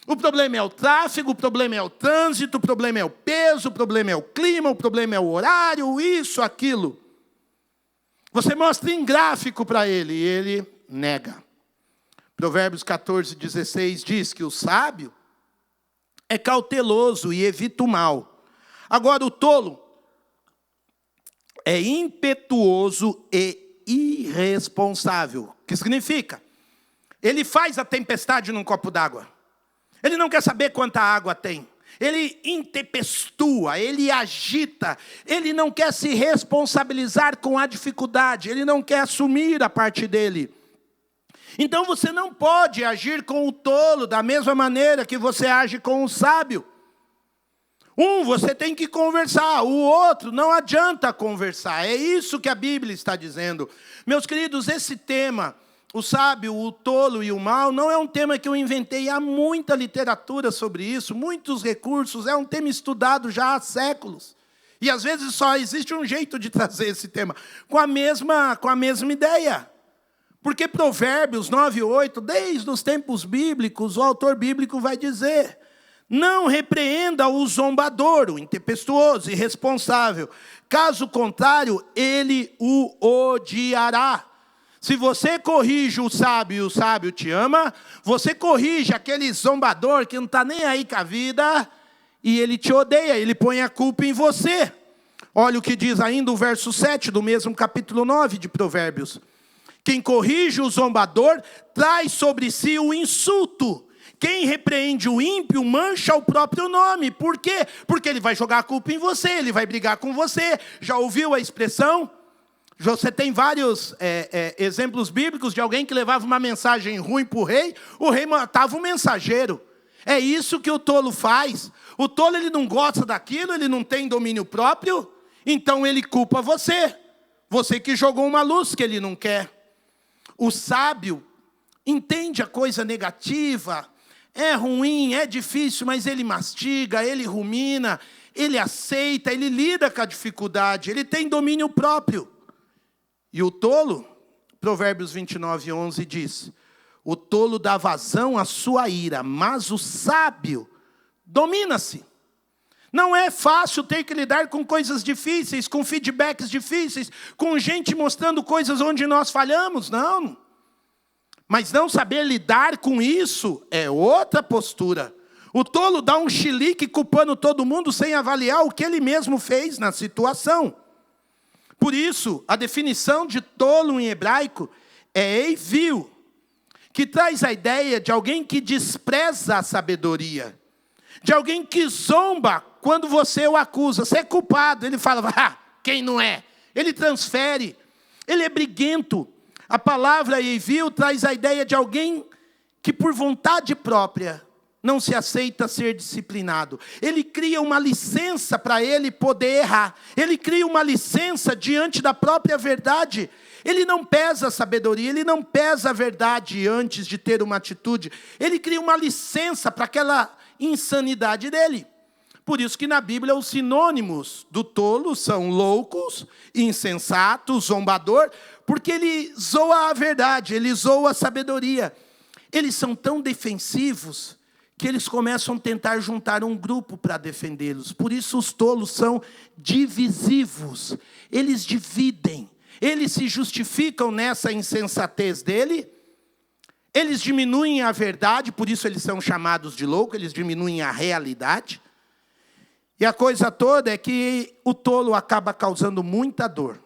O problema é o tráfego, o problema é o trânsito, o problema é o peso, o problema é o clima, o problema é o horário, isso, aquilo. Você mostra em gráfico para ele e ele nega. Provérbios 14, 16 diz que o sábio é cauteloso e evita o mal. Agora o tolo é impetuoso e irresponsável. O que significa? Ele faz a tempestade num copo d'água. Ele não quer saber quanta água tem. Ele intempestua, ele agita, ele não quer se responsabilizar com a dificuldade, ele não quer assumir a parte dele. Então você não pode agir com o tolo da mesma maneira que você age com o sábio. Você tem que conversar, o outro não adianta conversar. É isso que a Bíblia está dizendo. Meus queridos, esse tema, o sábio, o tolo e o mal, não é um tema que eu inventei. Há muita literatura sobre isso, muitos recursos, é um tema estudado já há séculos. E às vezes só existe um jeito de trazer esse tema, com a mesma ideia. Porque Provérbios 9, 8, desde os tempos bíblicos, o autor bíblico vai dizer, Não repreenda o zombador, o intempestuoso, irresponsável. Caso contrário, ele o odiará. Se você corrige o sábio e o sábio te ama, você corrige aquele zombador que não está nem aí com a vida, e ele te odeia, ele põe a culpa em você. Olha o que diz ainda o verso 7 do mesmo capítulo 9 de Provérbios. Quem corrige o zombador traz sobre si o insulto. Quem repreende o ímpio mancha o próprio nome. Por quê? Porque ele vai jogar a culpa em você, ele vai brigar com você. Já ouviu a expressão? Você tem vários exemplos bíblicos de alguém que levava uma mensagem ruim para o rei matava o mensageiro. É isso que o tolo faz. O tolo, ele não gosta daquilo, ele não tem domínio próprio, então ele culpa você. Você que jogou uma luz que ele não quer. O sábio entende a coisa negativa, é ruim, é difícil, mas ele mastiga, ele rumina, ele aceita, ele lida com a dificuldade, ele tem domínio próprio. E o tolo, Provérbios 29:11 diz: o tolo dá vazão à sua ira, mas o sábio domina-se. Não é fácil ter que lidar com coisas difíceis, com feedbacks difíceis, com gente mostrando coisas onde nós falhamos, não. Mas não saber lidar com isso é outra postura. O tolo dá um chilique culpando todo mundo sem avaliar o que ele mesmo fez na situação. Por isso, a definição de tolo em hebraico é eivil, que traz a ideia de alguém que despreza a sabedoria, de alguém que zomba quando você o acusa. Você é culpado. Ele fala, quem não é? Ele transfere. Ele é briguento. A palavra eivil traz a ideia de alguém que por vontade própria não se aceita ser disciplinado. Ele cria uma licença para ele poder errar. Ele cria uma licença diante da própria verdade. Ele não pesa a sabedoria, ele não pesa a verdade antes de ter uma atitude. Ele cria uma licença para aquela insanidade dele. Por isso que na Bíblia os sinônimos do tolo são loucos, insensatos, zombador, porque ele zoa a verdade, ele zoa a sabedoria. Eles são tão defensivos que eles começam a tentar juntar um grupo para defendê-los. Por isso os tolos são divisivos. Eles dividem. Eles se justificam nessa insensatez dele. Eles diminuem a verdade, por isso eles são chamados de louco. Eles diminuem a realidade. E a coisa toda é que o tolo acaba causando muita dor.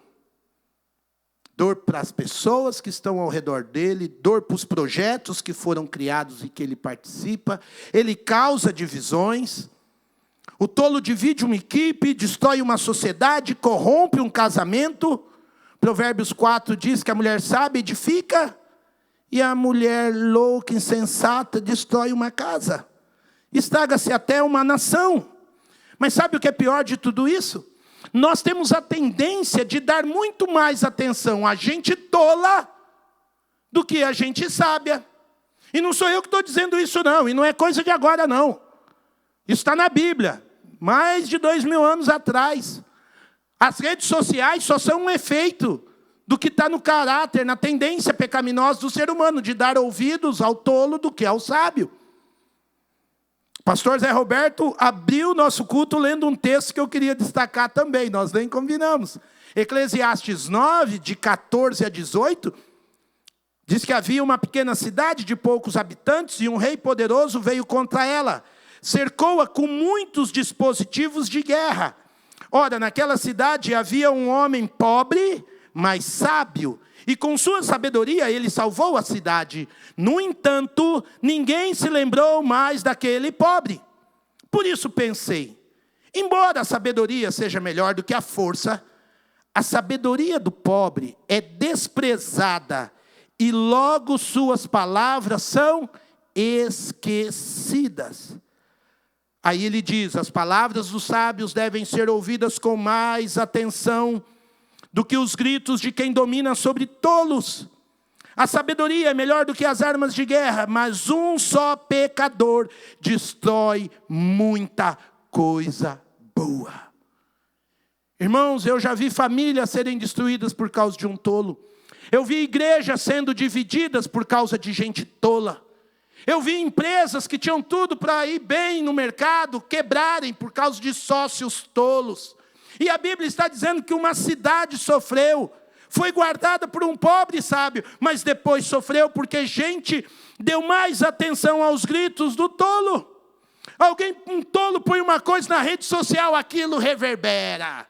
Dor para as pessoas que estão ao redor dele, dor para os projetos que foram criados e que ele participa. Ele causa divisões. O tolo divide uma equipe, destrói uma sociedade, corrompe um casamento. Provérbios 4 diz que a mulher sábia edifica e a mulher louca, insensata, destrói uma casa. Estraga-se até uma nação. Mas sabe o que é pior de tudo isso? Nós temos a tendência de dar muito mais atenção a gente tola do que a gente sábia. E não sou eu que estou dizendo isso não, e não é coisa de agora não. Isso está na Bíblia, mais de 2000 anos atrás. As redes sociais só são um efeito do que está no caráter, na tendência pecaminosa do ser humano, de dar ouvidos ao tolo do que ao sábio. Pastor Zé Roberto abriu o nosso culto lendo um texto que eu queria destacar também, nós nem combinamos. Eclesiastes 9, de 14 a 18, diz que havia uma pequena cidade de poucos habitantes e um rei poderoso veio contra ela. Cercou-a com muitos dispositivos de guerra. Ora, naquela cidade havia um homem pobre, mas sábio, e com sua sabedoria ele salvou a cidade. No entanto, ninguém se lembrou mais daquele pobre. Por isso pensei, embora a sabedoria seja melhor do que a força, a sabedoria do pobre é desprezada, e logo suas palavras são esquecidas. Aí ele diz, as palavras dos sábios devem ser ouvidas com mais atenção do que os gritos de quem domina sobre tolos. A sabedoria é melhor do que as armas de guerra, mas um só pecador destrói muita coisa boa. Irmãos, eu já vi famílias serem destruídas por causa de um tolo. Eu vi igrejas sendo divididas por causa de gente tola. Eu vi empresas que tinham tudo para ir bem no mercado, quebrarem por causa de sócios tolos. E a Bíblia está dizendo que uma cidade sofreu, foi guardada por um pobre sábio, mas depois sofreu porque gente deu mais atenção aos gritos do tolo. Um tolo põe uma coisa na rede social, aquilo reverbera.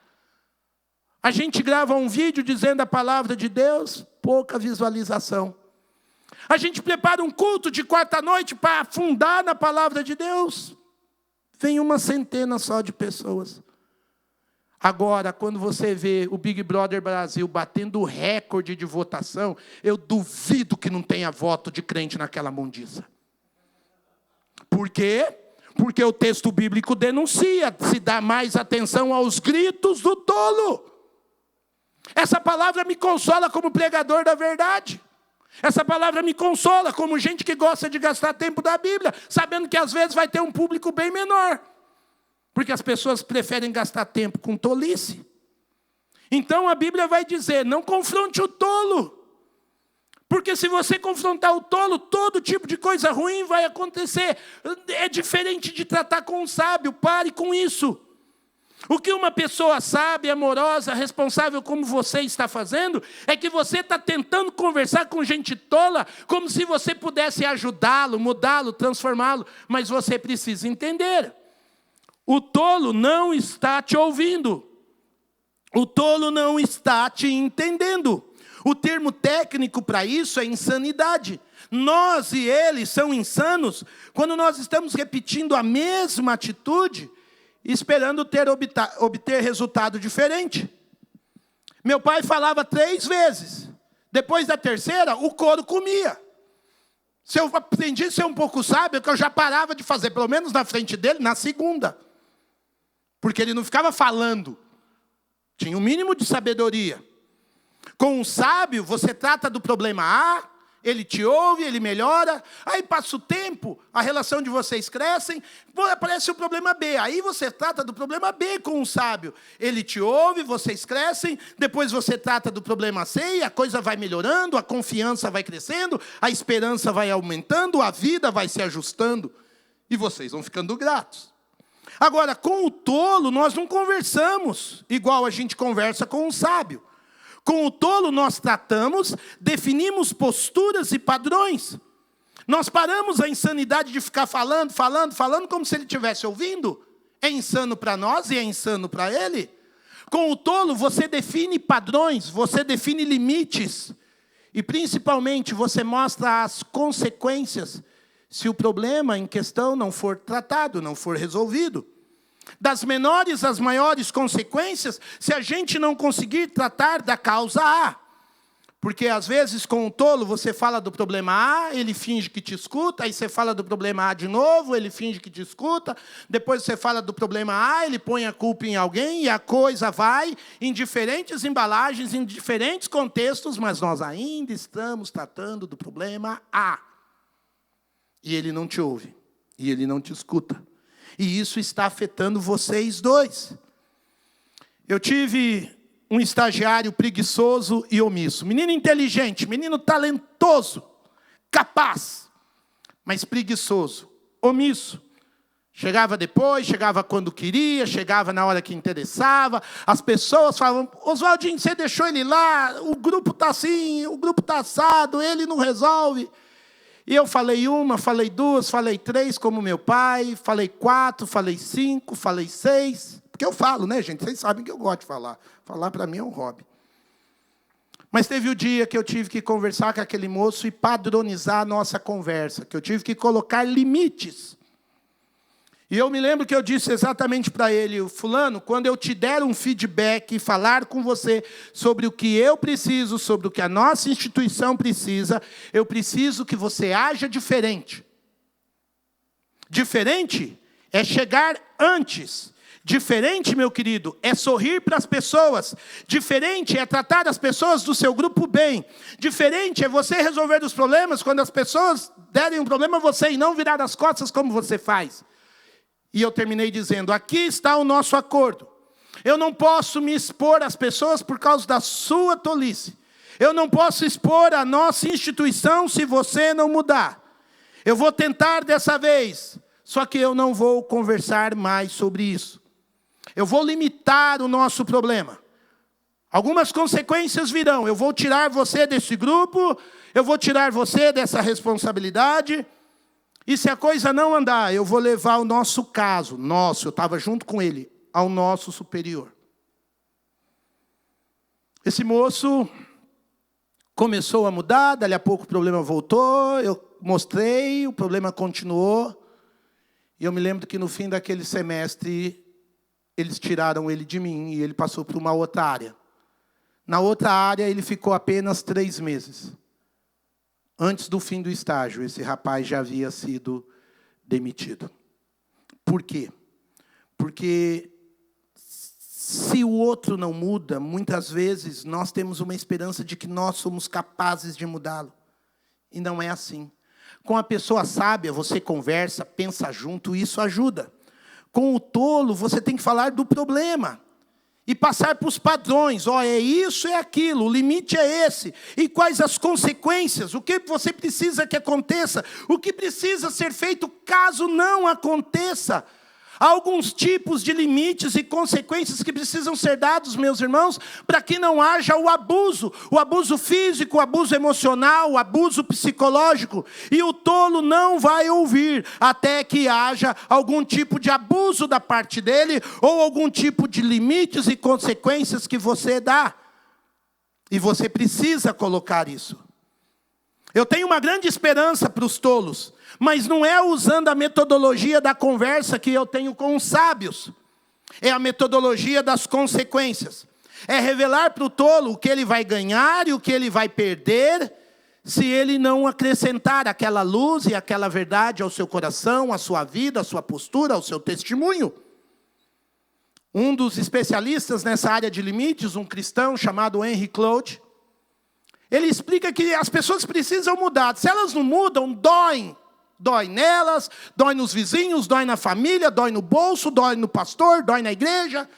A gente grava um vídeo dizendo a palavra de Deus, pouca visualização. A gente prepara um culto de quarta-noite para afundar na palavra de Deus. Vem uma centena só de pessoas. Agora, quando você vê o Big Brother Brasil batendo recorde de votação, eu duvido que não tenha voto de crente naquela mundiça. Por quê? Porque o texto bíblico denuncia, se dá mais atenção aos gritos do tolo. Essa palavra me consola como pregador da verdade. Essa palavra me consola como gente que gosta de gastar tempo da Bíblia, sabendo que às vezes vai ter um público bem menor. Porque as pessoas preferem gastar tempo com tolice. Então a Bíblia vai dizer, não confronte o tolo. Porque se você confrontar o tolo, todo tipo de coisa ruim vai acontecer. É diferente de tratar com um sábio, pare com isso. O que uma pessoa sábia, amorosa, responsável como você está fazendo, é que você está tentando conversar com gente tola, como se você pudesse ajudá-lo, mudá-lo, transformá-lo. Mas você precisa entender, o tolo não está te ouvindo. O tolo não está te entendendo. O termo técnico para isso é insanidade. Nós e eles são insanos quando nós estamos repetindo a mesma atitude, esperando obter resultado diferente. Meu pai falava 3 vezes. Depois da terceira, o couro comia. Se eu aprendi a ser um pouco sábio, que eu já parava de fazer, pelo menos na frente dele, na segunda. Porque ele não ficava falando. Tinha um mínimo de sabedoria. Com um sábio, você trata do problema A, ele te ouve, ele melhora, aí passa o tempo, a relação de vocês crescem, aparece o problema B, aí você trata do problema B com um sábio. Ele te ouve, vocês crescem, depois você trata do problema C, e a coisa vai melhorando, a confiança vai crescendo, a esperança vai aumentando, a vida vai se ajustando, e vocês vão ficando gratos. Agora, com o tolo, nós não conversamos igual a gente conversa com um sábio. Com o tolo nós tratamos, definimos posturas e padrões. Nós paramos a insanidade de ficar falando como se ele estivesse ouvindo. É insano para nós e é insano para ele. Com o tolo você define padrões, você define limites. E principalmente você mostra as consequências se o problema em questão não for tratado, não for resolvido. Das menores às maiores consequências, se a gente não conseguir tratar da causa A. Porque às vezes com o tolo você fala do problema A, ele finge que te escuta, aí você fala do problema A de novo, ele finge que te escuta, depois você fala do problema A, ele põe a culpa em alguém e a coisa vai em diferentes embalagens, em diferentes contextos, mas nós ainda estamos tratando do problema A. E ele não te ouve, e ele não te escuta. E isso está afetando vocês dois. Eu tive um estagiário preguiçoso e omisso. Menino inteligente, menino talentoso, capaz, mas preguiçoso, omisso. Chegava depois, chegava quando queria, chegava na hora que interessava. As pessoas falavam, Oswaldinho, você deixou ele lá, o grupo está assim, o grupo está assado, ele não resolve. E eu falei 1, falei 2, falei 3, como meu pai, falei 4, falei 5, falei 6. Porque eu falo, né, gente? Vocês sabem que eu gosto de falar. Falar para mim é um hobby. Mas teve o dia que eu tive que conversar com aquele moço e padronizar a nossa conversa, que eu tive que colocar limites. E eu me lembro que eu disse exatamente para ele, fulano, quando eu te der um feedback e falar com você sobre o que eu preciso, sobre o que a nossa instituição precisa, eu preciso que você haja diferente. Diferente é chegar antes. Diferente, meu querido, é sorrir para as pessoas. Diferente é tratar as pessoas do seu grupo bem. Diferente é você resolver os problemas quando as pessoas derem um problema a você e não virar as costas como você faz. E eu terminei dizendo, aqui está o nosso acordo. Eu não posso me expor às pessoas por causa da sua tolice. Eu não posso expor a nossa instituição se você não mudar. Eu vou tentar dessa vez, só que eu não vou conversar mais sobre isso. Eu vou limitar o nosso problema. Algumas consequências virão. Eu vou tirar você desse grupo, eu vou tirar você dessa responsabilidade. E se a coisa não andar, eu vou levar o nosso caso, eu estava junto com ele, ao nosso superior. Esse moço começou a mudar, dali a pouco o problema voltou, eu mostrei, o problema continuou. E eu me lembro que no fim daquele semestre, eles tiraram ele de mim e ele passou para uma outra área. Na outra área, ele ficou apenas 3 meses. Antes do fim do estágio, esse rapaz já havia sido demitido. Por quê? Porque se o outro não muda, muitas vezes nós temos uma esperança de que nós somos capazes de mudá-lo. E não é assim. Com a pessoa sábia, você conversa, pensa junto, e isso ajuda. Com o tolo, você tem que falar do problema. E passar para os padrões, é isso, é aquilo, o limite é esse. E quais as consequências, o que você precisa que aconteça, o que precisa ser feito caso não aconteça. Há alguns tipos de limites e consequências que precisam ser dados, meus irmãos, para que não haja o abuso físico, o abuso emocional, o abuso psicológico. E o tolo não vai ouvir até que haja algum tipo de abuso da parte dele ou algum tipo de limites e consequências que você dá. E você precisa colocar isso. Eu tenho uma grande esperança para os tolos, mas não é usando a metodologia da conversa que eu tenho com os sábios. É a metodologia das consequências. É revelar para o tolo o que ele vai ganhar e o que ele vai perder, se ele não acrescentar aquela luz e aquela verdade ao seu coração, à sua vida, à sua postura, ao seu testemunho. Um dos especialistas nessa área de limites, um cristão chamado Henry Cloud, ele explica que as pessoas precisam mudar. Se elas não mudam, doem. Dói nelas, dói nos vizinhos, dói na família, dói no bolso, dói no pastor, dói na igreja.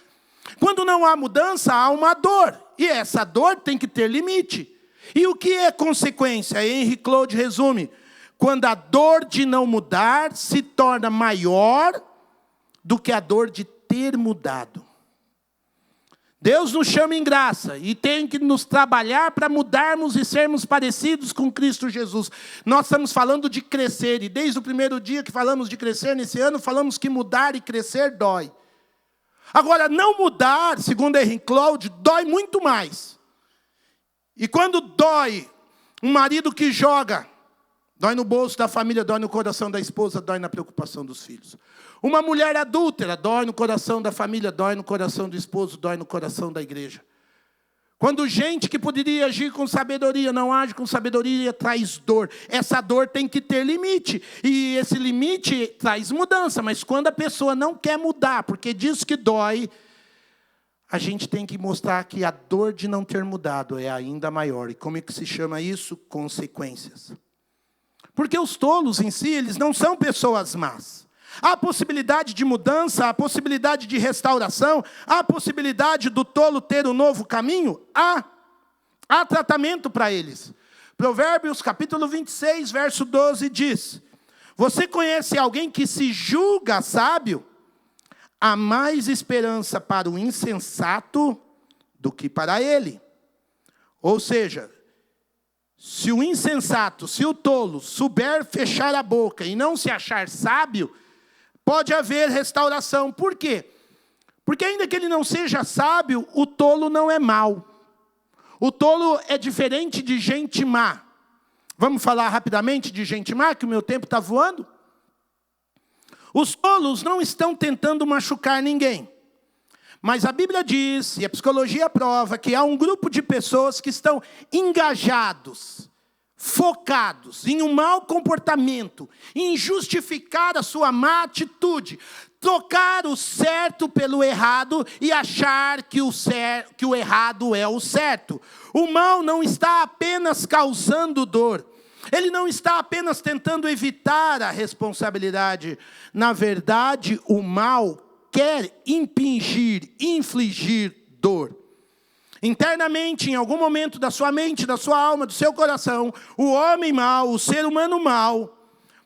Quando não há mudança, há uma dor. E essa dor tem que ter limite. E o que é consequência? Henry Cloud resume. Quando a dor de não mudar se torna maior do que a dor de ter mudado. Deus nos chama em graça e tem que nos trabalhar para mudarmos e sermos parecidos com Cristo Jesus. Nós estamos falando de crescer e desde o primeiro dia que falamos de crescer nesse ano, falamos que mudar e crescer dói. Agora, não mudar, segundo Henry Cloud, dói muito mais. E quando dói, um marido que joga, dói no bolso da família, dói no coração da esposa, dói na preocupação dos filhos. Uma mulher adúltera, dói no coração da família, dói no coração do esposo, dói no coração da igreja. Quando gente que poderia agir com sabedoria, não age com sabedoria, traz dor. Essa dor tem que ter limite. E esse limite traz mudança. Mas quando a pessoa não quer mudar, porque diz que dói, a gente tem que mostrar que a dor de não ter mudado é ainda maior. E como é que se chama isso? Consequências. Porque os tolos em si, eles não são pessoas más. Há possibilidade de mudança, há possibilidade de restauração, há possibilidade do tolo ter um novo caminho? Há tratamento para eles. Provérbios capítulo 26, verso 12 diz: você conhece alguém que se julga sábio? Há mais esperança para o insensato do que para ele. Ou seja, se o insensato, se o tolo souber fechar a boca e não se achar sábio, pode haver restauração. Por quê? Porque ainda que ele não seja sábio, o tolo não é mau. O tolo é diferente de gente má. Vamos falar rapidamente de gente má, que o meu tempo está voando? Os tolos não estão tentando machucar ninguém. Mas a Bíblia diz, e a psicologia prova, que há um grupo de pessoas que estão engajados, focados em um mau comportamento, em justificar a sua má atitude, trocar o certo pelo errado e achar que o errado é o certo. O mal não está apenas causando dor, ele não está apenas tentando evitar a responsabilidade. Na verdade, o mal quer infligir dor. Internamente, em algum momento da sua mente, da sua alma, do seu coração, o homem mau, o ser humano mau,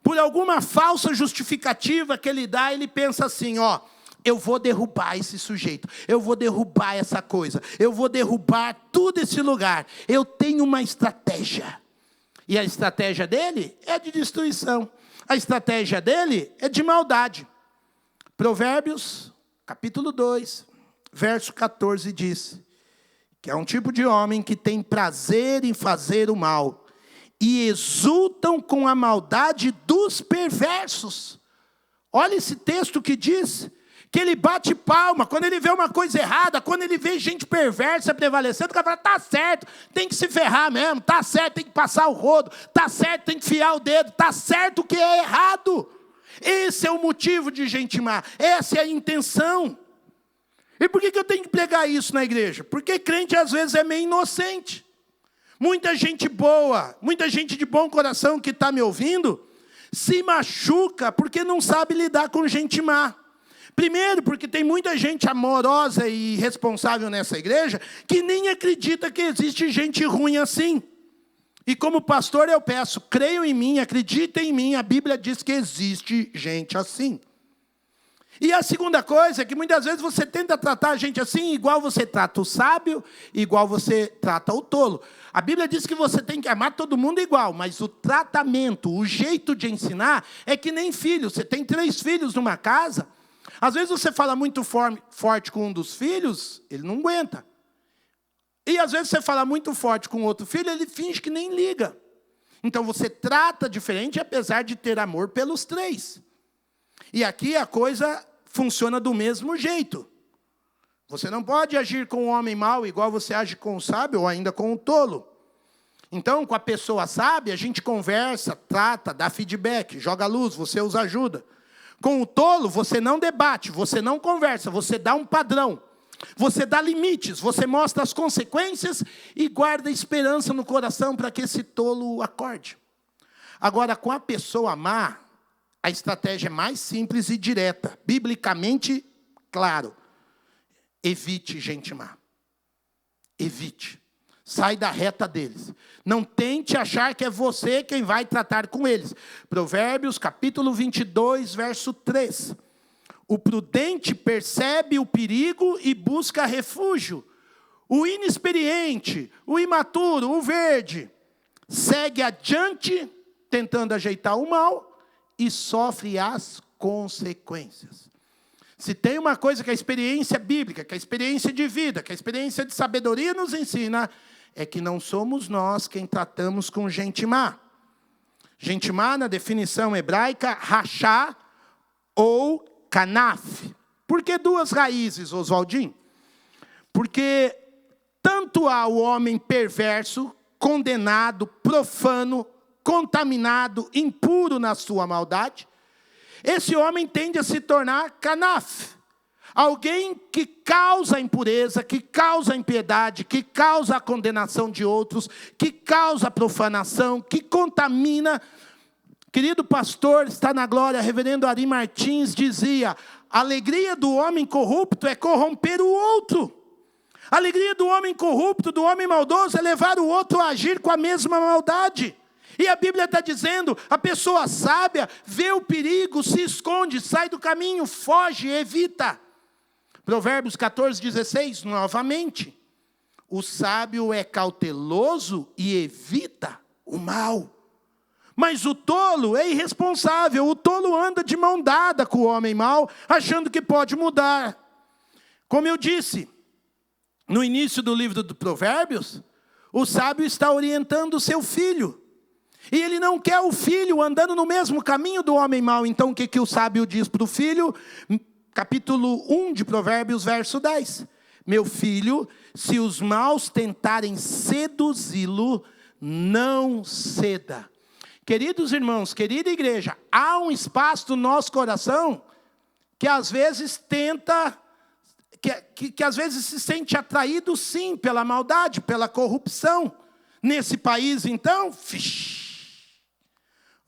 por alguma falsa justificativa que ele dá, ele pensa assim, ó, eu vou derrubar esse sujeito, eu vou derrubar essa coisa, eu vou derrubar todo esse lugar. Eu tenho uma estratégia. E a estratégia dele é de destruição. A estratégia dele é de maldade. Provérbios, capítulo 2, verso 14 diz que é um tipo de homem que tem prazer em fazer o mal e exultam com a maldade dos perversos. Olha esse texto que diz que ele bate palma quando ele vê uma coisa errada, quando ele vê gente perversa prevalecendo, o cara fala, tá certo, tem que se ferrar mesmo, tá certo, tem que passar o rodo, tá certo, tem que enfiar o dedo, tá certo o que é errado. Esse é o motivo de gente má, essa é a intenção. E por que eu tenho que pregar isso na igreja? Porque crente às vezes é meio inocente. Muita gente boa, muita gente de bom coração que está me ouvindo, se machuca porque não sabe lidar com gente má. Primeiro, porque tem muita gente amorosa e responsável nessa igreja que nem acredita que existe gente ruim assim. E como pastor eu peço, creiam em mim, acreditem em mim, a Bíblia diz que existe gente assim. E a segunda coisa é que muitas vezes você tenta tratar a gente assim, igual você trata o sábio, igual você trata o tolo. A Bíblia diz que você tem que amar todo mundo igual, mas o tratamento, o jeito de ensinar é que nem filho. Você tem 3 filhos numa casa, às vezes você fala muito forte com um dos filhos, ele não aguenta. E às vezes você fala muito forte com outro filho, ele finge que nem liga. Então você trata diferente, apesar de ter amor pelos 3. E aqui a coisa funciona do mesmo jeito. Você não pode agir com o homem mau igual você age com o sábio ou ainda com o tolo. Então, com a pessoa sábia, a gente conversa, trata, dá feedback, joga luz, você os ajuda. Com o tolo, você não debate, você não conversa, você dá um padrão. Você dá limites, você mostra as consequências e guarda esperança no coração para que esse tolo acorde. Agora, com a pessoa má, a estratégia é mais simples e direta, biblicamente claro. Evite gente má. Evite. Sai da reta deles. Não tente achar que é você quem vai tratar com eles. Provérbios, capítulo 22, verso 3. O prudente percebe o perigo e busca refúgio. O inexperiente, o imaturo, o verde, segue adiante, tentando ajeitar o mal e sofre as consequências. Se tem uma coisa que a experiência bíblica, que a experiência de vida, que a experiência de sabedoria nos ensina, é que não somos nós quem tratamos com gente má. Gente má, na definição hebraica, rachá ou canaf. Por que 2 raízes, Oswaldinho? Porque tanto há o homem perverso, condenado, profano, contaminado, impuro na sua maldade, esse homem tende a se tornar canaf. Alguém que causa impureza, que causa impiedade, que causa a condenação de outros, que causa profanação, que contamina. Querido pastor, está na glória, reverendo Ari Martins dizia, a alegria do homem corrupto é corromper o outro. A alegria do homem corrupto, do homem maldoso, é levar o outro a agir com a mesma maldade. E a Bíblia está dizendo, a pessoa sábia vê o perigo, se esconde, sai do caminho, foge, evita. Provérbios 14, 16, novamente. O sábio é cauteloso e evita o mal. Mas o tolo é irresponsável. O tolo anda de mão dada com o homem mau, achando que pode mudar. Como eu disse, no início do livro do Provérbios, o sábio está orientando o seu filho. E ele não quer o filho andando no mesmo caminho do homem mau. Então o que o sábio diz para o filho? Capítulo 1 de Provérbios, verso 10. Meu filho, se os maus tentarem seduzi-lo, não ceda. Queridos irmãos, querida igreja, há um espaço no nosso coração que às vezes tenta, que às vezes se sente atraído sim pela maldade, pela corrupção. Nesse país então,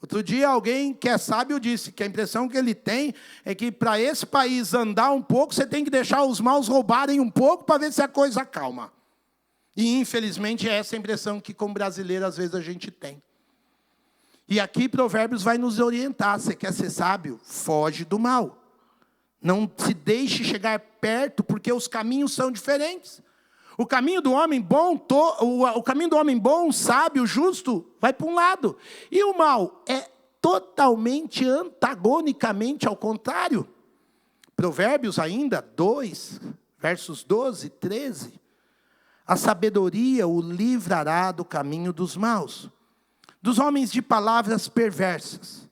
outro dia alguém que é sábio disse que a impressão que ele tem é que para esse país andar um pouco, você tem que deixar os maus roubarem um pouco para ver se a coisa acalma. E infelizmente é essa a impressão que como brasileiro às vezes a gente tem. E aqui Provérbios vai nos orientar. Você quer ser sábio? Foge do mal. Não se deixe chegar perto, porque os caminhos são diferentes. O caminho do homem bom, o caminho do homem bom, sábio, justo, vai para um lado. E o mal é totalmente antagonicamente ao contrário. Provérbios ainda 2, versos 12 e 13. A sabedoria o livrará do caminho dos maus, dos homens de palavras perversas,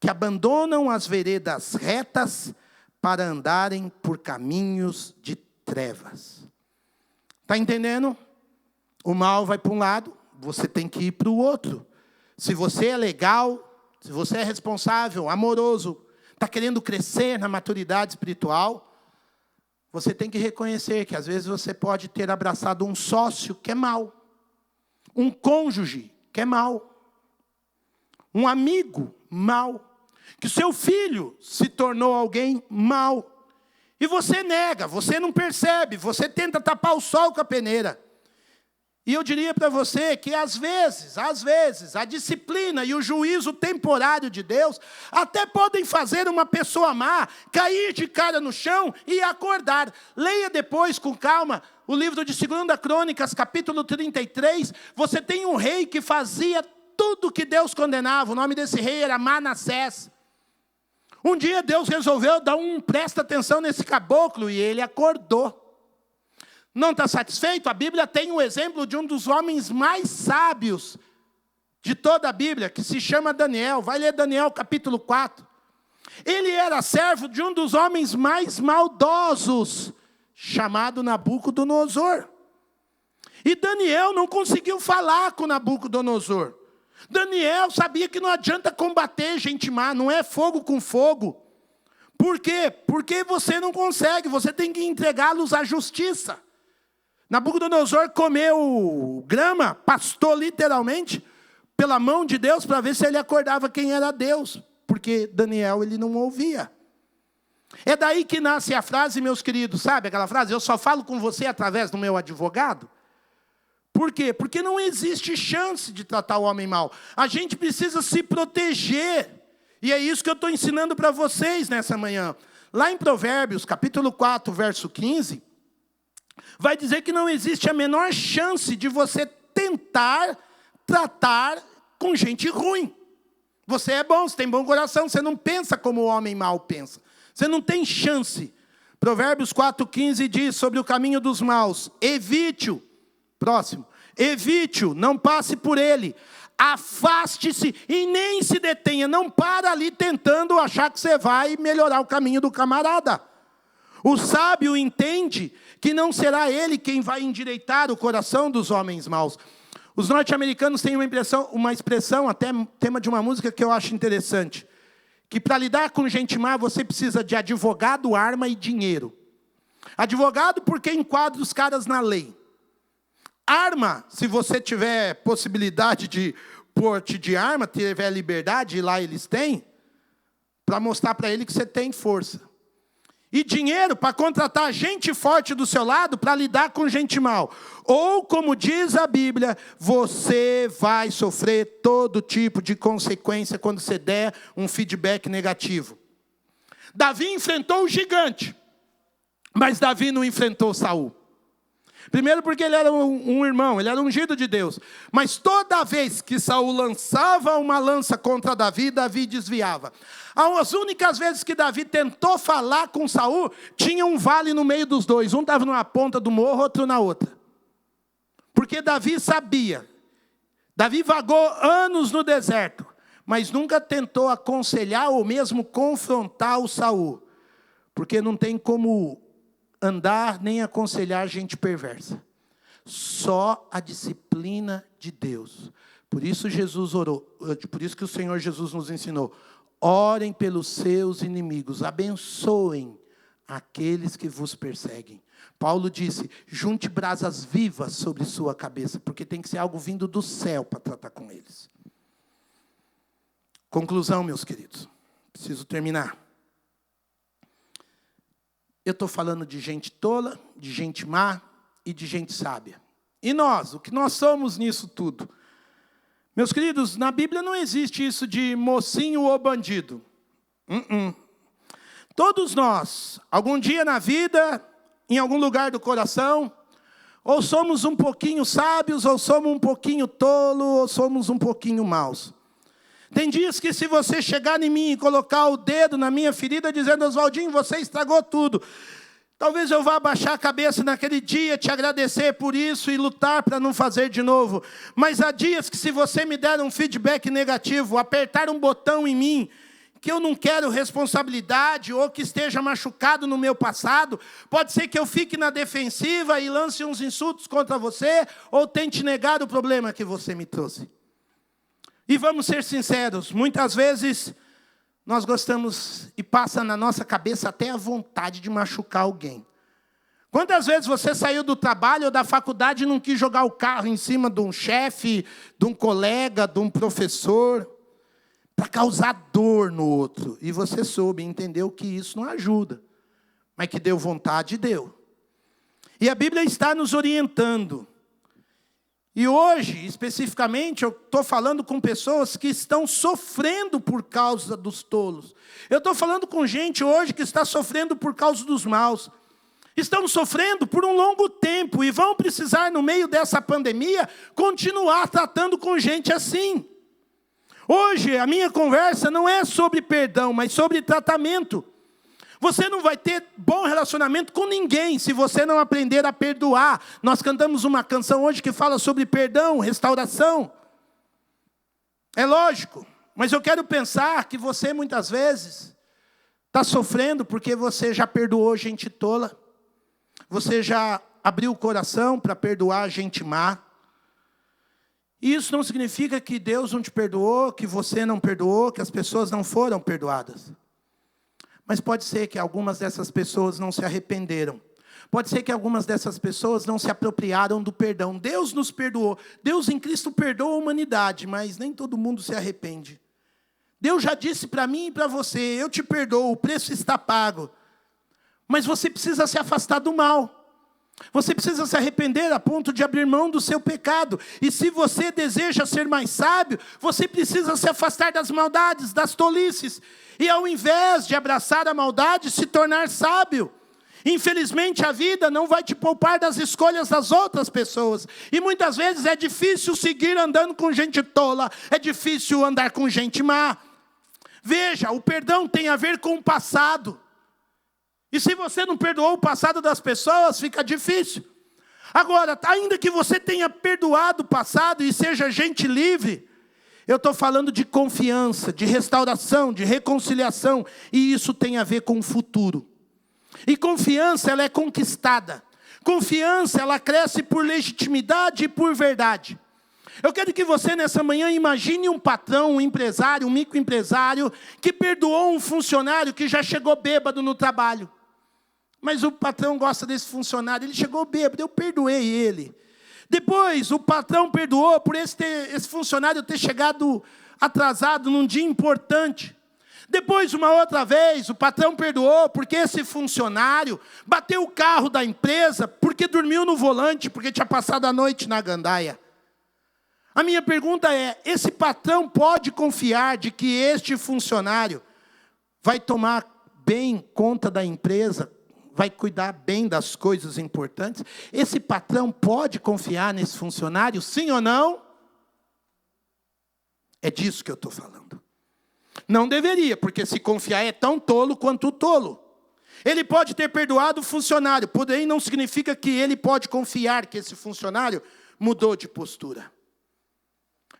que abandonam as veredas retas para andarem por caminhos de trevas. Está entendendo? O mal vai para um lado, você tem que ir para o outro. Se você é legal, se você é responsável, amoroso, está querendo crescer na maturidade espiritual, você tem que reconhecer que às vezes você pode ter abraçado um sócio que é mau, um cônjuge que é mau, um amigo mau, que o seu filho se tornou alguém mau. E você nega, você não percebe, você tenta tapar o sol com a peneira. E eu diria para você que às vezes, a disciplina e o juízo temporário de Deus até podem fazer uma pessoa má cair de cara no chão e acordar. Leia depois com calma o livro de 2 Crônicas, capítulo 33. Você tem um rei que fazia tudo que Deus condenava. O nome desse rei era Manassés. Um dia Deus resolveu dar presta atenção nesse caboclo e ele acordou. Não está satisfeito? A Bíblia tem um exemplo de um dos homens mais sábios de toda a Bíblia, que se chama Daniel. Vai ler Daniel capítulo 4. Ele era servo de um dos homens mais maldosos, chamado Nabucodonosor. E Daniel não conseguiu falar com Nabucodonosor. Daniel sabia que não adianta combater gente má, não é fogo com fogo. Por quê? Porque você não consegue, você tem que entregá-los à justiça. Nabucodonosor comeu grama, pastou literalmente, pela mão de Deus, para ver se ele acordava quem era Deus. Porque Daniel, ele não ouvia. É daí que nasce a frase, meus queridos, sabe aquela frase? Eu só falo com você através do meu advogado. Por quê? Porque não existe chance de tratar o homem mal. A gente precisa se proteger. E é isso que eu estou ensinando para vocês nessa manhã. Lá em Provérbios, capítulo 4, verso 15, vai dizer que não existe a menor chance de você tentar tratar com gente ruim. Você é bom, você tem bom coração, você não pensa como o homem mau pensa. Você não tem chance. Provérbios 4,15 diz sobre o caminho dos maus: evite-o. Próximo. Evite-o, não passe por ele. Afaste-se e nem se detenha. Não para ali tentando achar que você vai melhorar o caminho do camarada. O sábio entende que não será ele quem vai endireitar o coração dos homens maus. Os norte-americanos têm uma expressão, até tema de uma música que eu acho interessante, que para lidar com gente má você precisa de advogado, arma e dinheiro. Advogado porque enquadra os caras na lei. Arma, se você tiver possibilidade de porte de arma, tiver liberdade, e lá eles têm, para mostrar para ele que você tem força. E dinheiro para contratar gente forte do seu lado para lidar com gente mal. Ou, como diz a Bíblia, você vai sofrer todo tipo de consequência quando você der um feedback negativo. Davi enfrentou o gigante, mas Davi não enfrentou Saul. Primeiro porque ele era um irmão, ele era ungido de Deus. Mas toda vez que Saul lançava uma lança contra Davi, Davi desviava. As únicas vezes que Davi tentou falar com Saul, tinha um vale no meio dos dois. Um estava numa ponta do morro, outro na outra. Porque Davi sabia. Davi vagou anos no deserto, mas nunca tentou aconselhar ou mesmo confrontar o Saul. Porque não tem como andar nem aconselhar gente perversa. Só a disciplina de Deus. Por isso Jesus orou, por isso que o Senhor Jesus nos ensinou: orem pelos seus inimigos, abençoem aqueles que vos perseguem. Paulo disse: junte brasas vivas sobre sua cabeça, porque tem que ser algo vindo do céu para tratar com eles. Conclusão, meus queridos. Preciso terminar. Eu estou falando de gente tola, de gente má e de gente sábia. E nós, o que nós somos nisso tudo? Meus queridos, na Bíblia não existe isso de mocinho ou bandido. Todos nós, algum dia na vida, em algum lugar do coração, ou somos um pouquinho sábios, ou somos um pouquinho tolo, ou somos um pouquinho maus. Tem dias que se você chegar em mim e colocar o dedo na minha ferida, dizendo, Oswaldinho, você estragou tudo. Talvez eu vá abaixar a cabeça naquele dia, te agradecer por isso e lutar para não fazer de novo. Mas há dias que se você me der um feedback negativo, apertar um botão em mim, que eu não quero responsabilidade ou que esteja machucado no meu passado, pode ser que eu fique na defensiva e lance uns insultos contra você ou tente negar o problema que você me trouxe. E vamos ser sinceros, muitas vezes nós gostamos e passa na nossa cabeça até a vontade de machucar alguém. Quantas vezes você saiu do trabalho ou da faculdade e não quis jogar o carro em cima de um chefe, de um colega, de um professor, para causar dor no outro? E você soube, entendeu que isso não ajuda, mas que deu vontade, deu. E a Bíblia está nos orientando. E hoje, especificamente, eu estou falando com pessoas que estão sofrendo por causa dos tolos. Eu estou falando com gente hoje que está sofrendo por causa dos maus. Estão sofrendo por um longo tempo e vão precisar, no meio dessa pandemia, continuar tratando com gente assim. Hoje, a minha conversa não é sobre perdão, mas sobre tratamento. Você não vai ter bom relacionamento com ninguém se você não aprender a perdoar. Nós cantamos uma canção hoje que fala sobre perdão, restauração. É lógico, mas eu quero pensar que você muitas vezes está sofrendo porque você já perdoou gente tola. Você já abriu o coração para perdoar gente má. E isso não significa que Deus não te perdoou, que você não perdoou, que as pessoas não foram perdoadas. Mas pode ser que algumas dessas pessoas não se arrependeram. Pode ser que algumas dessas pessoas não se apropriaram do perdão. Deus nos perdoou. Deus em Cristo perdoa a humanidade, mas nem todo mundo se arrepende. Deus já disse para mim e para você, eu te perdoo, o preço está pago. Mas você precisa se afastar do mal. Você precisa se arrepender a ponto de abrir mão do seu pecado. E se você deseja ser mais sábio, você precisa se afastar das maldades, das tolices. E ao invés de abraçar a maldade, se tornar sábio. Infelizmente a vida não vai te poupar das escolhas das outras pessoas. E muitas vezes é difícil seguir andando com gente tola. É difícil andar com gente má. Veja, o perdão tem a ver com o passado. E se você não perdoou o passado das pessoas, fica difícil. Agora, ainda que você tenha perdoado o passado e seja gente livre, eu estou falando de confiança, de restauração, de reconciliação. E isso tem a ver com o futuro. E confiança, ela é conquistada. Confiança, ela cresce por legitimidade e por verdade. Eu quero que você nessa manhã imagine um patrão, um empresário, um microempresário, que perdoou um funcionário que já chegou bêbado no trabalho. Mas o patrão gosta desse funcionário, ele chegou bêbado, eu perdoei ele. Depois, o patrão perdoou por esse funcionário ter chegado atrasado num dia importante. Depois, uma outra vez, o patrão perdoou porque esse funcionário bateu o carro da empresa porque dormiu no volante, porque tinha passado a noite na gandaia. A minha pergunta é, esse patrão pode confiar de que este funcionário vai tomar bem conta da empresa, vai cuidar bem das coisas importantes? Esse patrão pode confiar nesse funcionário, sim ou não? É disso que eu estou falando. Não deveria, porque se confiar é tão tolo quanto o tolo. Ele pode ter perdoado o funcionário, porém não significa que ele pode confiar que esse funcionário mudou de postura.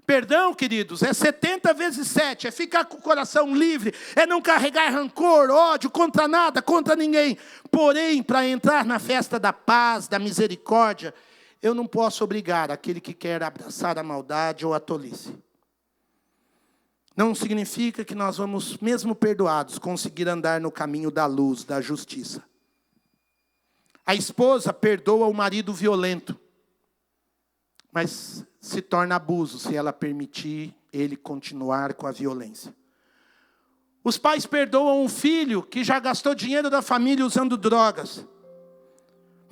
Perdão, queridos, é 70 vezes 7, é ficar com o coração livre, é não carregar rancor, ódio contra nada, contra ninguém. Porém, para entrar na festa da paz, da misericórdia, eu não posso obrigar aquele que quer abraçar a maldade ou a tolice. Não significa que nós vamos, mesmo perdoados, conseguir andar no caminho da luz, da justiça. A esposa perdoa o marido violento, mas se torna abuso se ela permitir ele continuar com a violência. Os pais perdoam um filho que já gastou dinheiro da família usando drogas.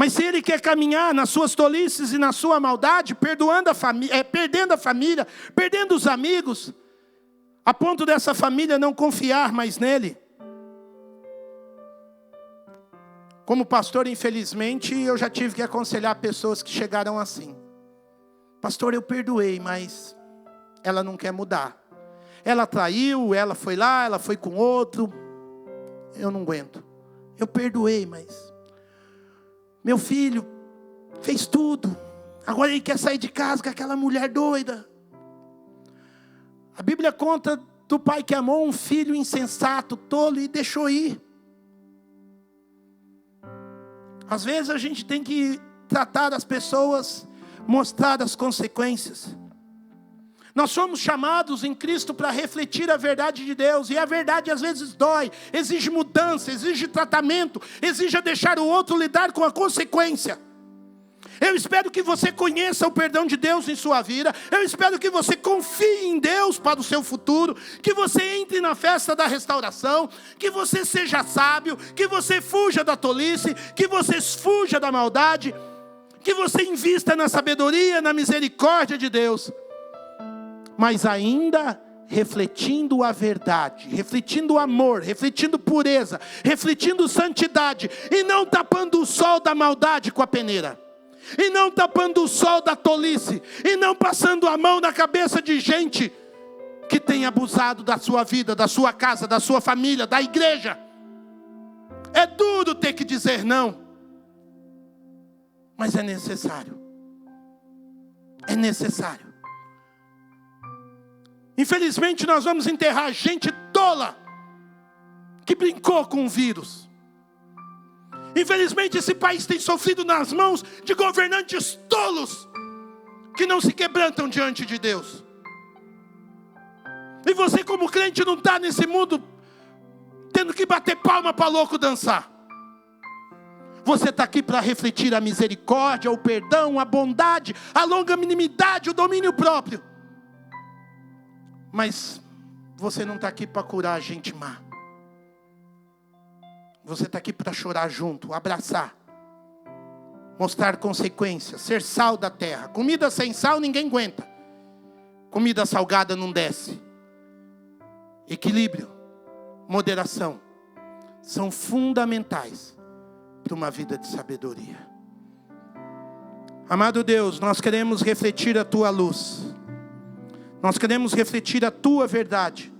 Mas se ele quer caminhar nas suas tolices e na sua maldade, perdendo a família, perdendo os amigos, a ponto dessa família não confiar mais nele. Como pastor, infelizmente, eu já tive que aconselhar pessoas que chegaram assim. Pastor, eu perdoei, mas ela não quer mudar. Ela traiu, ela foi lá, ela foi com outro. Eu não aguento. Eu perdoei, mas meu filho fez tudo. Agora ele quer sair de casa com aquela mulher doida. A Bíblia conta do pai que amou um filho insensato, tolo, e deixou ir. Às vezes a gente tem que tratar as pessoas, mostrar as consequências. Nós somos chamados em Cristo para refletir a verdade de Deus. E a verdade às vezes dói, exige mudança, exige tratamento, exige deixar o outro lidar com a consequência. Eu espero que você conheça o perdão de Deus em sua vida. Eu espero que você confie em Deus para o seu futuro. Que você entre na festa da restauração. Que você seja sábio. Que você fuja da tolice. Que você fuja da maldade. Que você invista na sabedoria, na misericórdia de Deus. Mas ainda refletindo a verdade, refletindo o amor, refletindo pureza, refletindo santidade, e não tapando o sol da maldade com a peneira, e não tapando o sol da tolice, e não passando a mão na cabeça de gente que tem abusado da sua vida, da sua casa, da sua família, da igreja. É duro ter que dizer não, mas é necessário. É necessário. Infelizmente nós vamos enterrar gente tola que brincou com o vírus. Infelizmente esse país tem sofrido nas mãos de governantes tolos que não se quebrantam diante de Deus. E você como crente não está nesse mundo tendo que bater palma para louco dançar. Você está aqui para refletir a misericórdia, o perdão, a bondade, a longanimidade, o domínio próprio. Mas você não está aqui para curar a gente má. Você está aqui para chorar junto, abraçar, mostrar consequências, ser sal da terra. Comida sem sal ninguém aguenta. Comida salgada não desce. Equilíbrio, moderação, são fundamentais para uma vida de sabedoria. Amado Deus, nós queremos refletir a Tua luz. Nós queremos refletir a Tua verdade.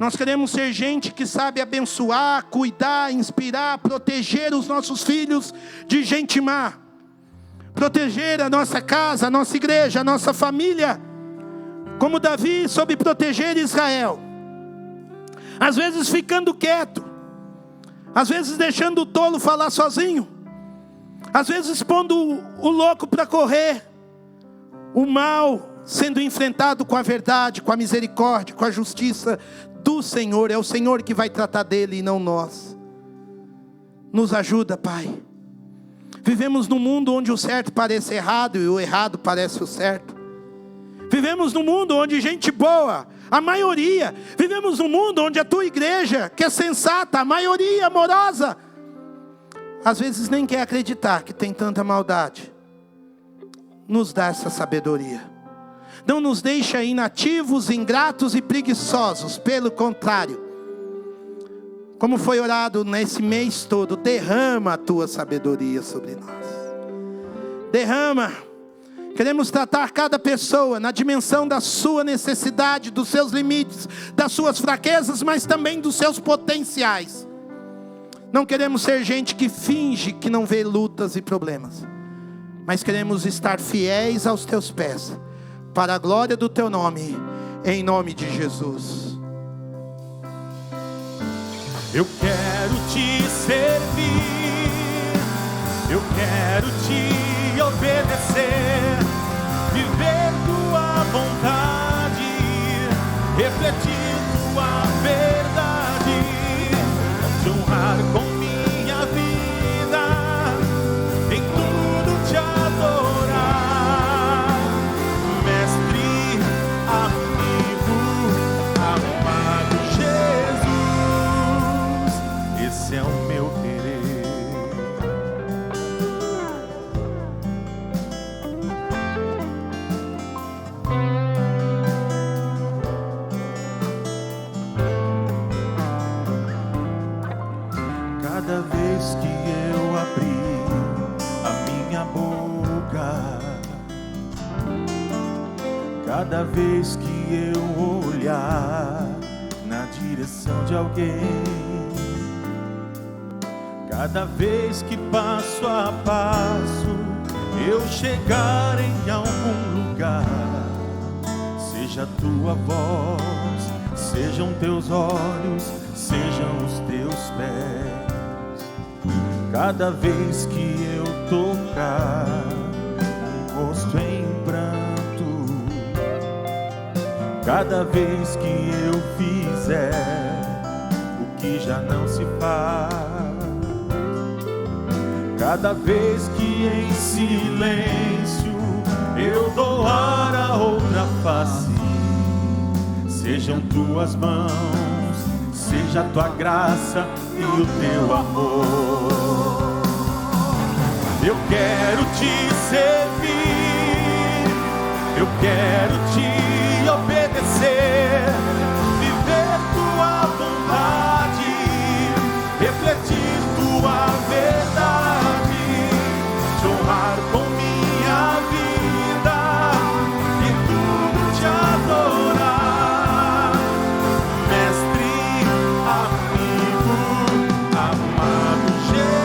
Nós queremos ser gente que sabe abençoar, cuidar, inspirar, proteger os nossos filhos de gente má. Proteger a nossa casa, a nossa igreja, a nossa família. Como Davi soube proteger Israel. Às vezes ficando quieto. Às vezes deixando o tolo falar sozinho. Às vezes pondo o louco para correr. O mal sendo enfrentado com a verdade, com a misericórdia, com a justiça do Senhor. É o Senhor que vai tratar dele e não nós. Nos ajuda, Pai. Vivemos num mundo onde o certo parece errado e o errado parece o certo. Vivemos num mundo onde gente boa, a maioria. Vivemos num mundo onde a Tua igreja, que é sensata, a maioria amorosa, às vezes nem quer acreditar que tem tanta maldade. Nos dá essa sabedoria. Não nos deixa inativos, ingratos e preguiçosos. Pelo contrário, como foi orado nesse mês todo, derrama a Tua sabedoria sobre nós. Derrama. Queremos tratar cada pessoa na dimensão da sua necessidade, dos seus limites, das suas fraquezas, mas também dos seus potenciais. Não queremos ser gente que finge que não vê lutas e problemas, mas queremos estar fiéis aos Teus pés, para a glória do Teu nome, em nome de Jesus. Eu quero Te servir, eu quero Te obedecer, viver Tua vontade, refletir Tua verdade, Te honrar com minha vida, em tudo Te adorar. É o meu querer. Cada vez que eu abrir a minha boca, cada vez que eu olhar na direção de alguém, cada vez que passo a passo eu chegar em algum lugar, seja a tua voz, sejam teus olhos, sejam os teus pés. Cada vez que eu tocar um rosto em pranto, cada vez que eu fizer o que já não se faz, cada vez que em silêncio eu doar a outra face, sejam tuas mãos, seja a tua graça e o teu amor. Eu quero te servir, eu quero te obedecer, viver tua vontade, refletir tua verdade, te honrar com minha vida e tudo te adorar. Mestre, amigo, amado Jesus.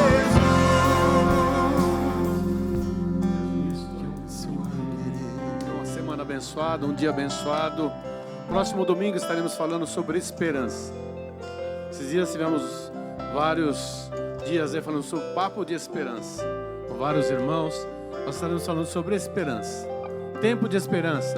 Uma semana abençoada, um dia abençoado. Próximo domingo estaremos falando sobre esperança. Esses dias tivemos vários dias aí falando sobre papo de esperança, com vários irmãos. Nós estaremos falando sobre esperança, tempo de esperança.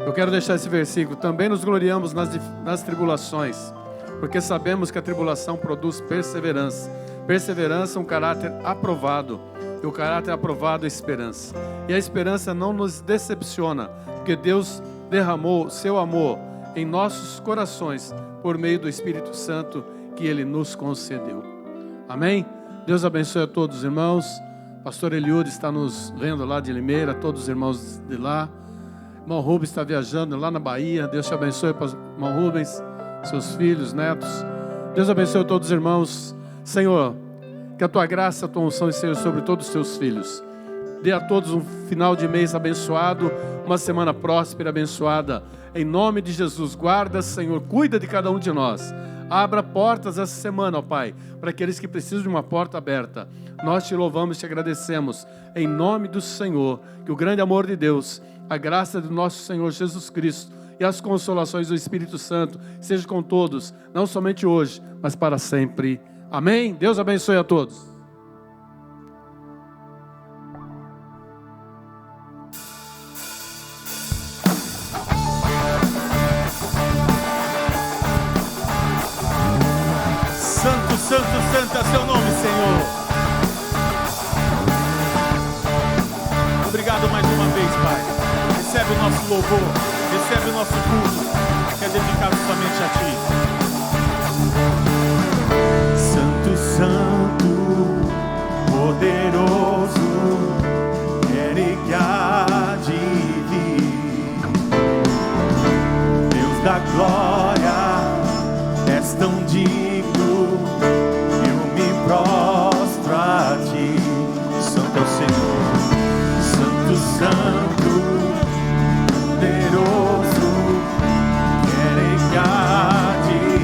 Eu quero deixar esse versículo: também nos gloriamos nas tribulações, porque sabemos que a tribulação produz perseverança. Perseverança é um caráter aprovado, e o caráter aprovado é esperança. E a esperança não nos decepciona, porque Deus derramou seu amor em nossos corações por meio do Espírito Santo que Ele nos concedeu. Amém? Deus abençoe a todos os irmãos. Pastor Eliud está nos vendo lá de Limeira, todos os irmãos de lá. Irmão Rubens está viajando lá na Bahia. Deus te abençoe, irmão Rubens, seus filhos, netos. Deus abençoe a todos os irmãos. Senhor, que a tua graça, a tua unção esteja sobre todos os teus filhos. Dê a todos um final de mês abençoado, uma semana próspera, abençoada. Em nome de Jesus, guarda, Senhor, cuida de cada um de nós. Abra portas essa semana, ó Pai, para aqueles que precisam de uma porta aberta. Nós te louvamos e te agradecemos. Em nome do Senhor, que o grande amor de Deus, a graça do nosso Senhor Jesus Cristo e as consolações do Espírito Santo sejam com todos, não somente hoje, mas para sempre. Amém? Deus abençoe a todos. Santo, santo, santo é seu nome, Senhor. Obrigado mais uma vez, Pai. Recebe o nosso louvor, recebe o nosso culto, que é dedicado somente a Ti. Santo, santo, poderoso, quer que há de vir. Deus da glória, és tão digno, eu me prostro a Ti. Santo é o Senhor, Santo, Santo, poderoso, quer que há de vir.